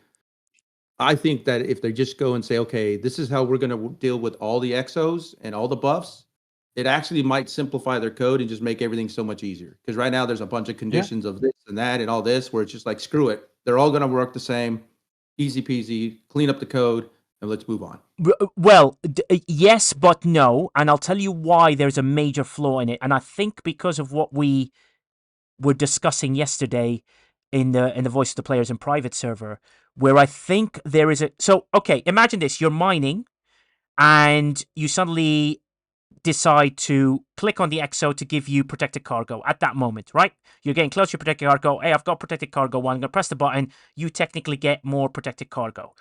I think that if they just go and say, okay, this is how we're going to deal with all the exos and all the buffs, it actually might simplify their code and just make everything so much easier. Because right now there's a bunch of conditions of this and that and all this where it's just like, screw it. They're all going to work the same, easy peasy, clean up the code, and let's move on. Well, yes, but no, and I'll tell you why there's a major flaw in it, and I think because of what we were discussing yesterday in the Voice of the Players in private server, where I think there is a okay, imagine this: you're mining, and you suddenly decide to click on the exo to give you protected cargo at that moment, right? You're getting close to your protected cargo. Hey, I've got protected cargo one. I'm going to press the button. You technically get more protected cargo.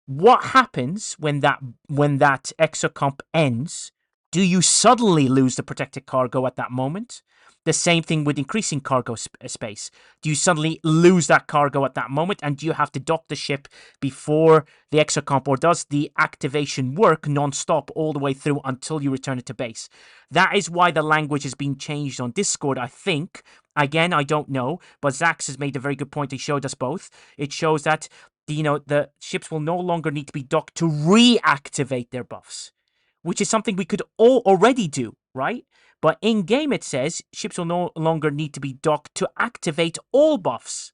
What happens when that exocomp ends? Do you suddenly lose the protected cargo at that moment? The same thing with increasing cargo space. Do you suddenly lose that cargo at that moment, and do you have to dock the ship before the exocomp, or does the activation work non-stop all the way through until you return it to base? That is why the language has been changed on Discord, I think. Again, I don't know, but Zax has made a very good point. He showed us both. It shows that the ships will no longer need to be docked to reactivate their buffs, which is something we could all already do, right? But in game it says ships will no longer need to be docked to activate all buffs,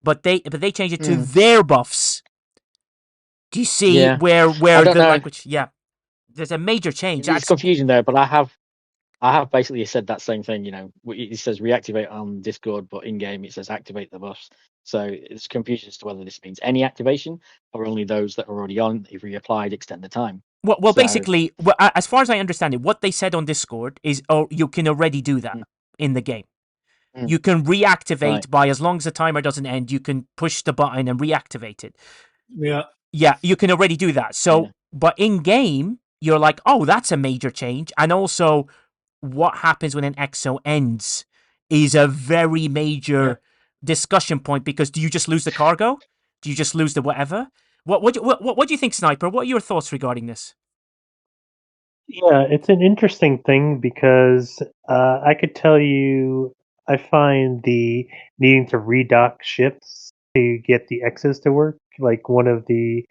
but they change it to their buffs. Do you see Yeah. where I don't the know. language? Yeah, there's a major change. It's confusing there, but I have basically said that same thing. It says reactivate on Discord, but in game it says activate the buffs. So it's confusion as to whether this means any activation or only those that are already on. If reapplied, extend the time. Well, So- basically, as far as I understand it, what they said on Discord is, you can already do that in the game. You can reactivate by, as long as the timer doesn't end, you can push the button and reactivate it. Yeah. Yeah, you can already do that. So, but in game, you're like, oh, that's a major change. And also, what happens when an exo ends is a very major discussion point, because do you just lose the cargo? Do you just lose the whatever? What do you think, Sniper? What are your thoughts regarding this? Yeah, it's an interesting thing because I could tell you, I find the needing to redock ships to get the X's to work like one of the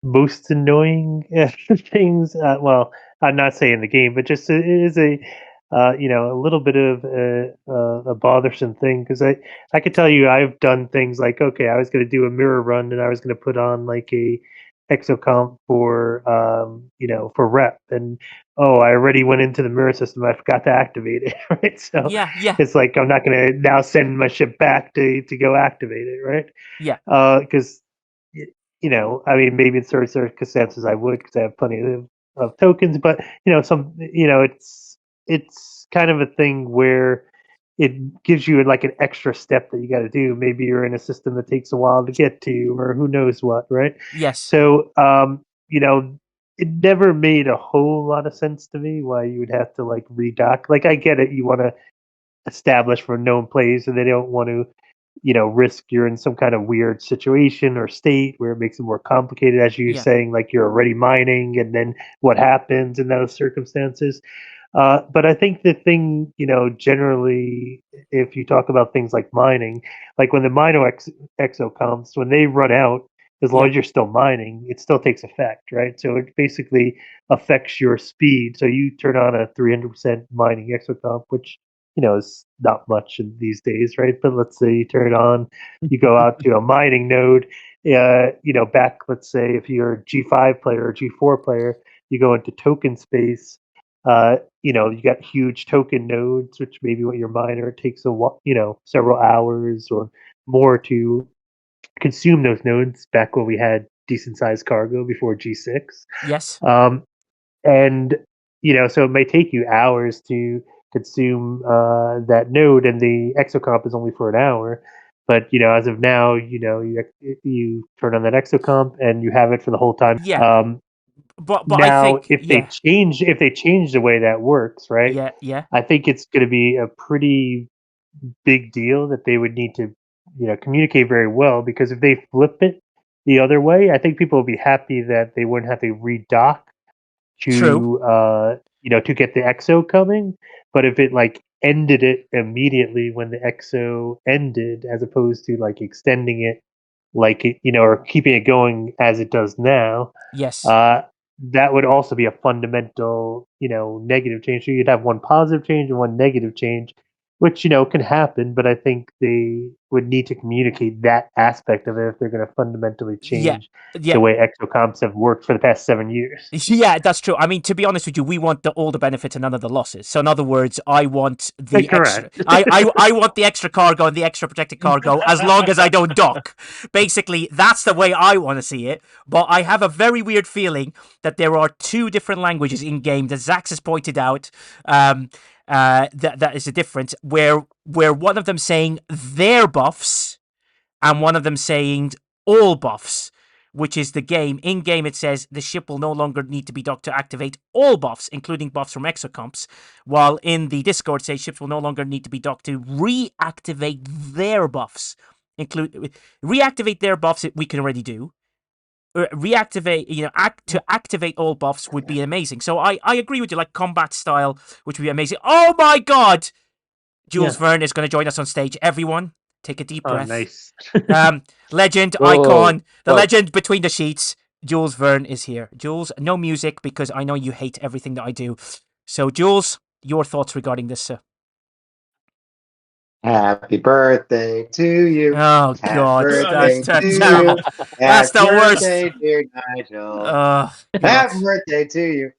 most annoying things. Well, I'm not saying the game, but just it is a a little bit of a bothersome thing, because I could tell you I've done things like, okay, I was going to do a mirror run and I was going to put on like a exocomp for for rep, and I already went into the mirror system, I forgot to activate it. Right, so Yeah. it's like I'm not going to now send my ship back to go activate it, right? Yeah. Because I mean, maybe in certain circumstances I would, because I have plenty tokens. But it's kind of a thing where it gives you like an extra step that you got to do. Maybe you're in a system that takes a while to get to, or who knows what, right? Yes. So it never made a whole lot of sense to me why you would have to like redock. Like I get it, you want to establish for known plays, and they don't want to risk you're in some kind of weird situation or state where it makes it more complicated, as you're Yeah. saying, like you're already mining, and then what happens in those circumstances. But I think the thing, generally, if you talk about things like mining, like when the exo comes, when they run out, as long Yeah. as you're still mining, it still takes effect, right? So it basically affects your speed. So you turn on a 300% mining exocomp, which is not much in these days, right? But let's say you turn it on, you go out to a mining node. Back, let's say if you're a G5 player or G4 player, you go into token space. You got huge token nodes, which maybe what your miner takes several hours or more to consume those nodes. Back when we had decent sized cargo before G6, Yes. And so it may take you hours to consume that node, and the exocomp is only for an hour. But as of now, you turn on that exocomp and you have it for the whole time. Yeah. But I Now, think if they change the way that works, right? yeah. I think it's going to be a pretty big deal that they would need to, communicate very well. Because if they flip it the other way, I think people will be happy that they wouldn't have to redock True. to get the exo coming. But if it like ended it immediately when the exo ended, as opposed to like extending it, like it, or keeping it going as it does now, Yes. that would also be a fundamental, negative change. So you'd have one positive change and one negative change, which can happen. But I think they would need to communicate that aspect of it if they're going to fundamentally Yeah. change Yeah. the way exocomps have worked for the past 7 years. Yeah, that's true. I mean, to be honest with you, we want all the benefits and none of the losses. So, in other words, I want the extra. Correct. I want the extra cargo and the extra protected cargo as long as I don't dock. Basically, that's the way I want to see it. But I have a very weird feeling that there are two different languages in game that Zax has pointed out. That is a difference where one of them saying their buffs and one of them saying all buffs, which is the game. In game, it says the ship will no longer need to be docked to activate all buffs, including buffs from exocomps, while in the Discord, it says ships will no longer need to be docked to reactivate their buffs. Reactivate their buffs, we can already do. Reactivate, to activate all buffs would be amazing. So I agree with you, like combat style, which would be amazing. Oh my god! Jules Verne is going to join us on stage. Everyone, take a deep breath. Nice. Legend, icon, the legend between the sheets. Jules Verne is here. Jules, no music because I know you hate everything that I do. So, Jules, your thoughts regarding this, sir? Happy birthday to you. Oh, Happy God. birthday That's to terrible. you. That's the Happy worst. birthday, dear Nigel. God. Happy birthday to you.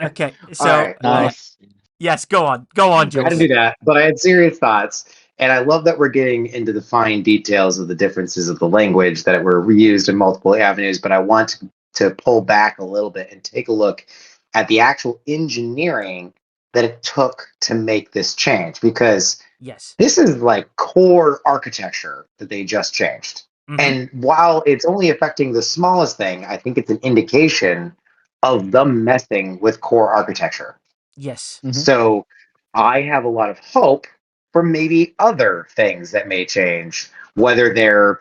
Okay, so All right. Nice. yes, go on, I Jules. didn't do that, but I had serious thoughts. And I love that we're getting into the fine details of the differences of the language that were reused in multiple avenues. But I want to pull back a little bit and take a look at the actual engineering that it took to make this change, because Yes. this is like core architecture that they just changed. Mhm. And while it's only affecting the smallest thing, I think it's an indication of them messing with core architecture. Yes. So I have a lot of hope for maybe other things that may change, whether they're,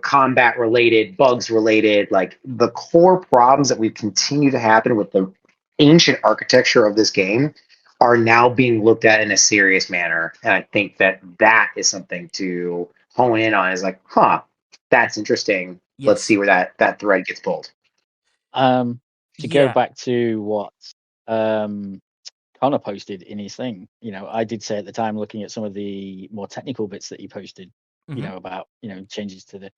combat related, bugs related, like the core problems that we continue to happen with the ancient architecture of this game are now being looked at in a serious manner. And I think that is something to hone in on, is like, that's interesting. Yes. Let's see where that thread gets pulled. To go back to what Connor posted in his thing, I did say at the time, looking at some of the more technical bits that he posted, about changes to the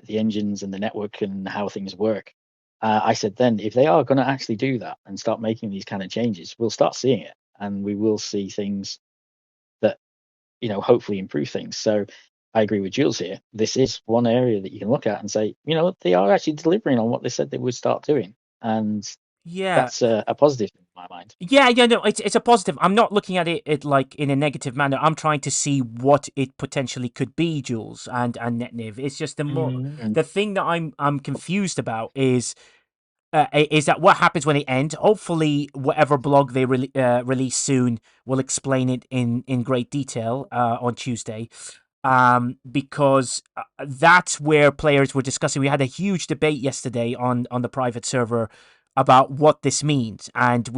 engines and the network and how things work. I said then, if they are going to actually do that and start making these kind of changes, we'll start seeing it, and we will see things that hopefully improve things. So I agree with Jules here. This is one area that you can look at and say, they are actually delivering on what they said they would start doing. And Yeah. That's a positive in my mind. Yeah, no, it's a positive. I'm not looking at it like in a negative manner. I'm trying to see what it potentially could be, Jules and Netniv. It's just Mm. the thing that I'm confused about is that what happens when they end. Hopefully, whatever blog they release soon will explain it in great detail on Tuesday. Because that's where players were discussing. We had a huge debate yesterday on the private server about what this means, and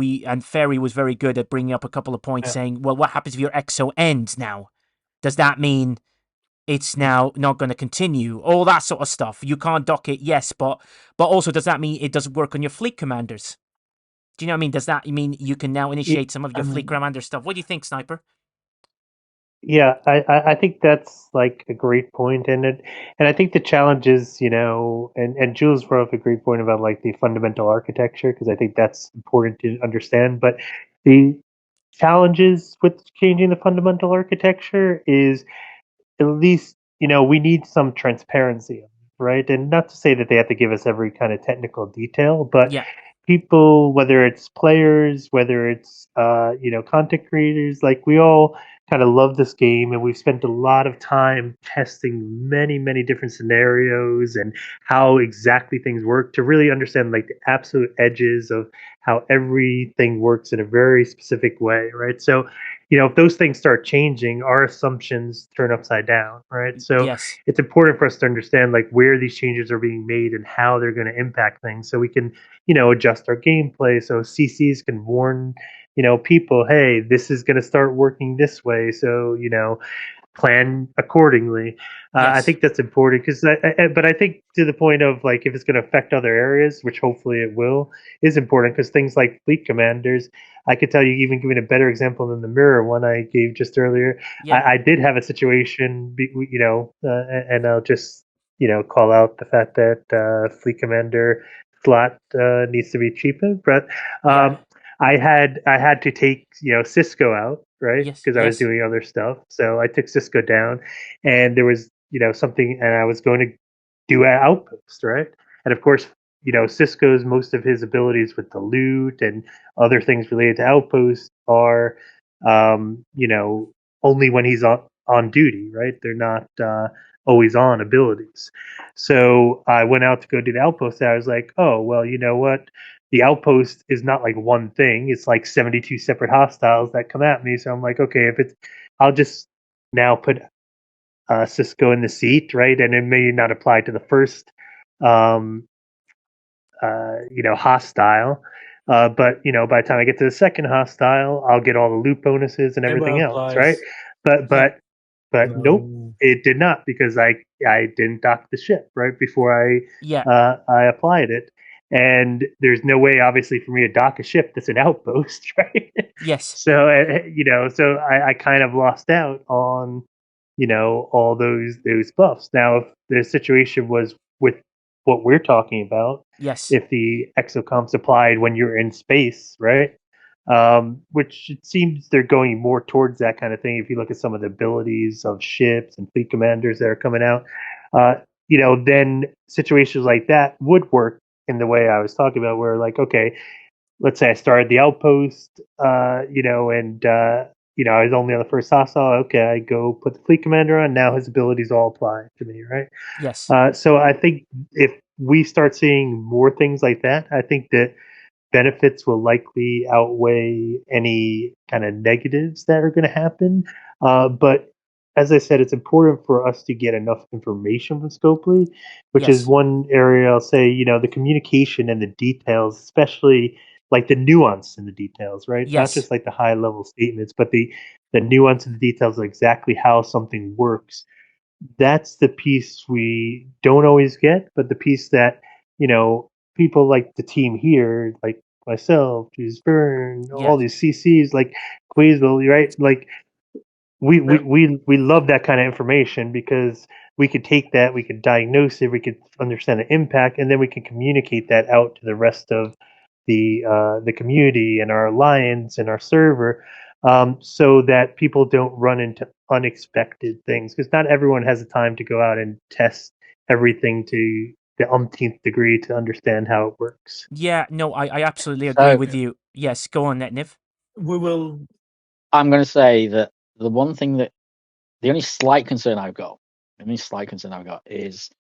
Ferry was very good at bringing up a couple of points, saying, "Well, what happens if your EXO ends now? Does that mean it's now not going to continue? All that sort of stuff. You can't dock it, yes, but also does that mean it doesn't work on your fleet commanders? Do you know what I mean? Does that mean you can now initiate some of your fleet commander stuff? What do you think, Sniper? Yeah, I think that's like a great point in it. And I think the challenge is, and Jules brought up a great point about like the fundamental architecture, because I think that's important to understand. But the challenges with changing the fundamental architecture is at least, we need some transparency, right? And not to say that they have to give us every kind of technical detail, but Yeah. people, whether it's players, whether it's content creators, like we all kind of love this game, and we've spent a lot of time testing many different scenarios and how exactly things work to really understand like the absolute edges of how everything works in a very specific way, right? So if those things start changing, our assumptions turn upside down, right? So Yes. it's important for us to understand like where these changes are being made and how they're going to impact things, so we can adjust our gameplay, so CCs can warn people, hey, this is going to start working this way, so plan accordingly. I Yes. think that's important because, but I think to the point of like if it's going to affect other areas, which hopefully it will, is important because things like fleet commanders, I could tell you, even giving a better example than the mirror one I gave just earlier. Yeah. I did have a situation, and I'll just call out the fact that fleet commander slot needs to be cheaper, but Yeah. I had to take Cisco out, right? Yes. Because I was Yes. doing other stuff. So I took Cisco down, and there was something, and I was going to do an outpost, right? And of course, Cisco's most of his abilities with the loot and other things related to outposts are, only when he's on duty, right? They're not always on abilities. So I went out to go do the outpost, and I was like, oh well, you know what? The outpost is not like one thing. It's like 72 separate hostiles that come at me. So I'm like, okay, I'll just now put Cisco in the seat, right? And it may not apply to the first, um, hostile. But by the time I get to the second hostile, I'll get all the loot bonuses and Never everything else, right? applies. But Yeah. nope, No. it did not, because I didn't dock the ship right before Yeah. I applied it, and there's no way, obviously, for me to dock a ship that's an outpost, right? Yes. So so I kind of lost out on all those buffs. Now, if the situation was with what we're talking about, Yes. if the exocomps applied when you're in space, right? Which it seems they're going more towards that kind of thing. If you look at some of the abilities of ships and fleet commanders that are coming out, then situations like that would work in the way I was talking about, where like, okay, let's say I started the outpost, and I was only on the first hostile. Okay, I go put the fleet commander on. Now his abilities all apply to me, right? Yes. So I think if we start seeing more things like that, I think that benefits will likely outweigh any kind of negatives that are going to happen. But as I said, it's important for us to get enough information from Scopely, which is Yes. one area I'll say, the communication and the details, especially like the nuance in the details, right? Not Yes. just like the high level statements, but the nuance and the details of exactly how something works. That's the piece we don't always get, but the piece that, people like the team here, like myself, Jesus Byrne, all Yeah. these CCs, like Quaysville, right? Like we love that kind of information, because we could take that, we could diagnose it, we could understand the impact, and then we can communicate that out to the rest of the community and our alliance and our server, so that people don't run into unexpected things, because not everyone has the time to go out and test everything to the umpteenth degree to understand how it works. Yeah, no, I absolutely agree with you. Yes, go on, Netniv. We will. I'm going to say that the only slight concern I've got, is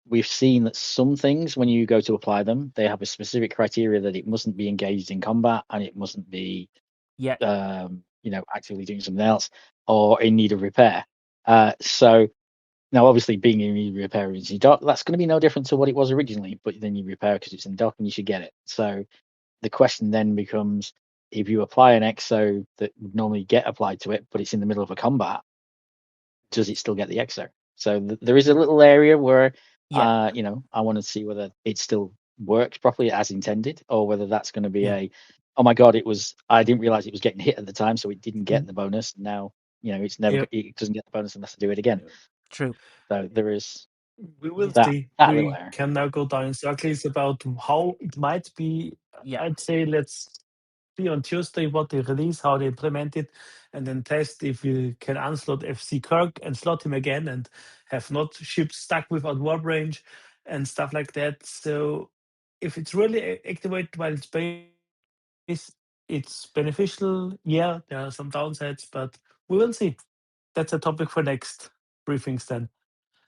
we've seen that some things, when you go to apply them, they have a specific criteria that it mustn't be engaged in combat and it mustn't be, Yeah, actively doing something else or in need of repair. So now, obviously, being in need of repair is in dock, that's going to be no different to what it was originally, but then you repair because it's in dock and you should get it. So the question then becomes, if you apply an EXO that would normally get applied to it, but it's in the middle of a combat, does it still get the EXO? So there is a little area where, yeah, I want to see whether it still works properly as intended, or whether that's going to be Yeah. oh my God, I didn't realize it was getting hit at the time, so it didn't get Mm. the bonus. Now, it's never, Yeah. it doesn't get the bonus unless I do it again. true. So there is We will that see. little We area. can now go down in circles about how it might be. Yeah. I'd say let's see on Tuesday what they release, how they implement it, and then test if we can unslot FC Kirk and slot him again and have not ships stuck without warp range and stuff like that. So if it's really activated while it's base, it's beneficial. Yeah, there are some downsides, but we will see. That's a topic for next briefings then.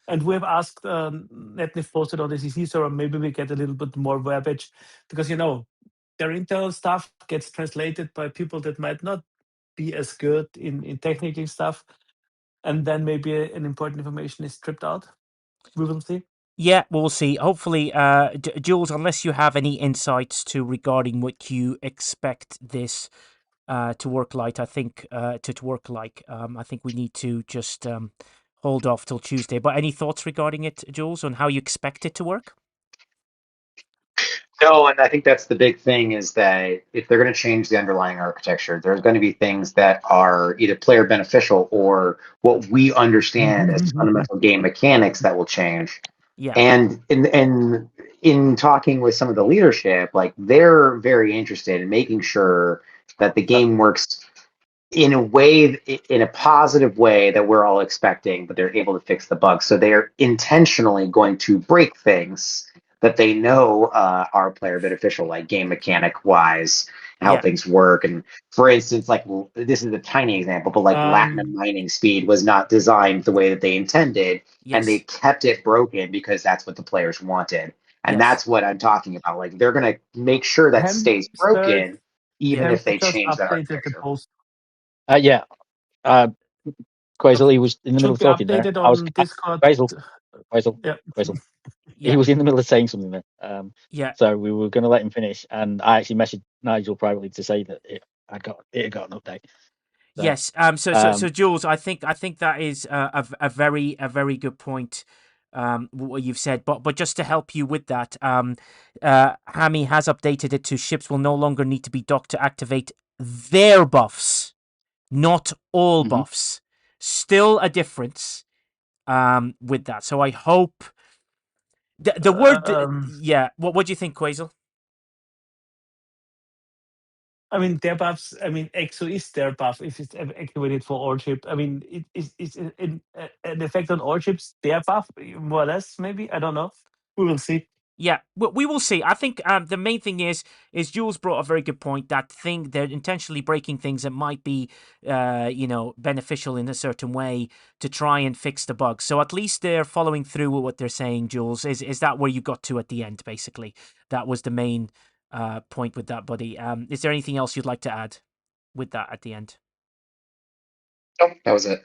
And we have asked Netnif posted on the CC server, maybe we get a little bit more verbiage because their internal stuff gets translated by people that might not be as good in technical stuff, and then maybe an important information is stripped out. We will see. Yeah, we'll see. Hopefully, Jules, unless you have any insights regarding what you expect this to work like, I think to work like, I think we need to just hold off till Tuesday. But any thoughts regarding it, Jules, on how you expect it to work? No, and I think that's the big thing is that if they're going to change the underlying architecture, there's going to be things that are either player beneficial or what we understand as fundamental game mechanics that will change. Yeah, And in talking with some of the leadership, like they're very interested in making sure that the game works in a way, in a positive way that we're all expecting, but they're able to fix the bugs. So they're intentionally going to break things that they know are player beneficial, like game mechanic wise, how yeah, things work. And for instance, like this is a tiny example, but like Latinum mining speed was not designed the way that they intended, and they yes, kept it broken because that's what the players wanted. And yes, that's what I'm talking about. Like they're going to make sure that stays Hamster, broken, even yeah, if they just change that updated the architecture. post. Yeah. Quazel, he was in the middle Should of be talking there. updated I was on Discord. Quazel, Quazel, Yeah. Quazel. He yeah, was in the middle of saying something there. yeah. So we were going to let him finish, and I actually messaged Nigel privately to say that it had got an update. So, Yes. So Jules, I think that is a very good point. What you've said, but just to help you with that, Hammy has updated it to ships will no longer need to be docked to activate their buffs, not all mhm. buffs. Still a difference. With that, so I hope the word. Um, Yeah. What do you think, Quazel? I mean, their buffs. I mean, EXO is their buff if it's activated for all ships. I mean, it's an effect on all ships. Their buff, more or less, maybe. I don't know. We will see. Yeah, we will see. I think the main thing is Jules brought a very good point. That thing they're intentionally breaking things that might be, beneficial in a certain way to try and fix the bugs. So at least they're following through with what they're saying. Jules, is that where you got to at the end? Basically, that was the main point with that, buddy. Is there anything else you'd like to add with that at the end? Nope, that was it.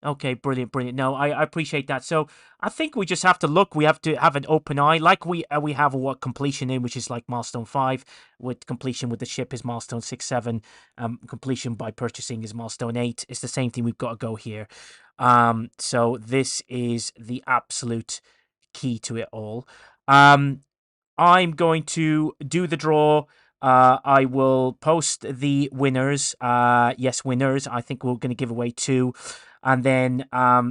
Okay, brilliant, brilliant. No, I appreciate that. So I think we just have to look. We have to have an open eye, like we have what completion in, which is like milestone 5. With completion with the ship is milestone 6, 7. Completion by purchasing is milestone 8. It's the same thing. We've got to go here. So this is the absolute key to it all. I'm going to do the draw. I will post the winners. Yes, winners. I think we're going to give away 2. And then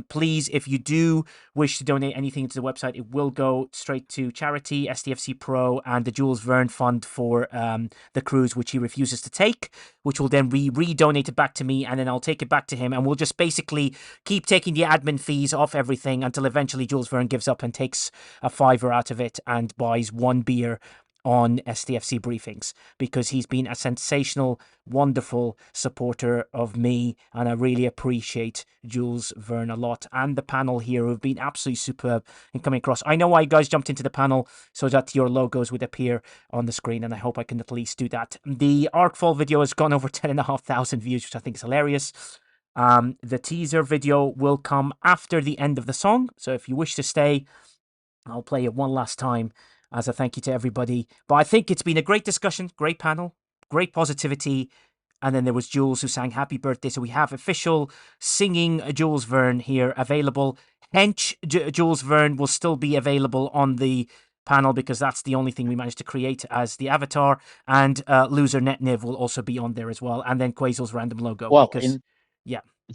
please, if you do wish to donate anything to the website, it will go straight to charity, STFC Pro, and the Jules Verne Fund for the cruise, which he refuses to take, which will then be re-donated back to me, and then I'll take it back to him, and we'll just basically keep taking the admin fees off everything until eventually Jules Verne gives up and takes a $5 out of it and buys one beer on STFC Briefings, because he's been a sensational, wonderful supporter of me, and I really appreciate Jules Verne a lot, and the panel here who've been absolutely superb in coming across. I know why you guys jumped into the panel so that your logos would appear on the screen, and I hope I can at least do that. The Arkfall video has gone over 10,500 views, which I think is hilarious. The teaser video will come after the end of the song, so if you wish to stay, I'll play it one last time as a thank you to everybody. But I think it's been a great discussion, great panel, great positivity. And then there was Jules who sang happy birthday. So we have official singing Jules Verne here available. Hench Jules Verne will still be available on the panel because that's the only thing we managed to create as the avatar. And Loser Netniv will also be on there as well. And then Quazel's random logo. Well, because, in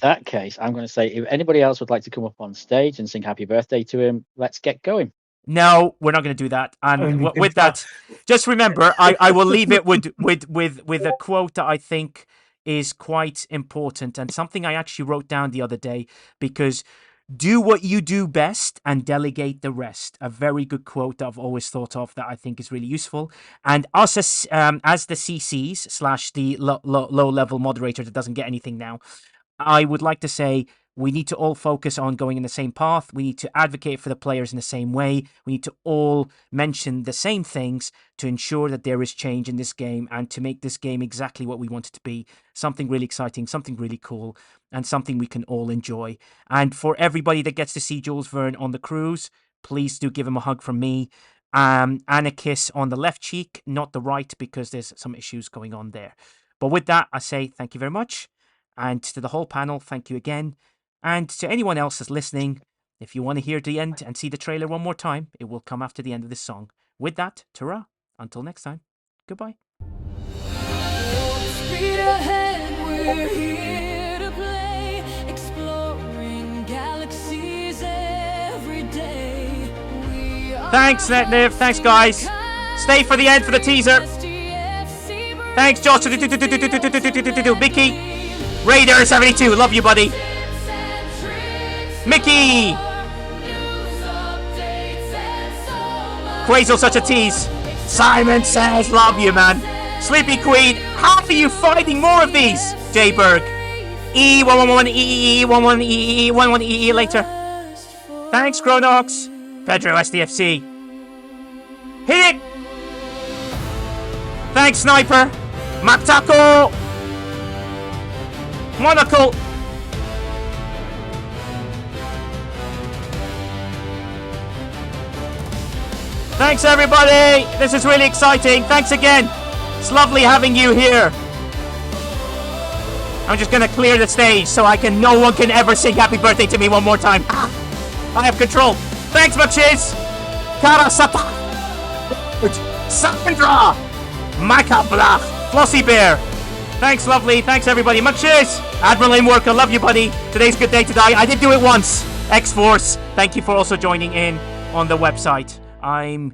that case, I'm going to say, if anybody else would like to come up on stage and sing happy birthday to him, let's get going. No, we're not going to do that. And with that, just remember, I will leave it with a quote that I think is quite important, and something I actually wrote down the other day, because do what you do best and delegate the rest. A very good quote that I've always thought of that I think is really useful. And us as the CCs / the low level moderator that doesn't get anything now, I would like to say, we need to all focus on going in the same path. We need to advocate for the players in the same way. We need to all mention the same things to ensure that there is change in this game and to make this game exactly what we want it to be. Something really exciting, something really cool, and something we can all enjoy. And for everybody that gets to see Jules Verne on the cruise, please do give him a hug from me. And a kiss on the left cheek, not the right, because there's some issues going on there. But with that, I say thank you very much. And to the whole panel, thank you again. And to anyone else that's listening, if you want to hear the end and see the trailer one more time, it will come after the end of this song. With that, ta-ra. Until next time. Goodbye. Speed ahead, we're here to play, exploring galaxies every day. Thanks, Netniv. Thanks, guys. Stay for the end for the teaser. Thanks, Josh. Mickey. Raider 72. Love you, buddy. Mickey! Quazel, such a tease. Simon says, love you, man. Sleepy Queen, how are you finding more of these? Jayberg. E111, E11, later. Thanks, Chronox. Pedro STFC. Hit it! Thanks, Sniper. Mactaco. Monocle. Thanks, everybody. This is really exciting. Thanks again. It's lovely having you here. I'm just going to clear the stage so no one can ever sing happy birthday to me one more time. I have control. Thanks, Machiz. Karasata. Sandra. Macablach. Flossy Bear. Thanks, lovely. Thanks, everybody. Machiz. Admiral Inwork, I love you, buddy. Today's a good day to die. I did do it once. X-Force. Thank you for also joining in on the website. I'm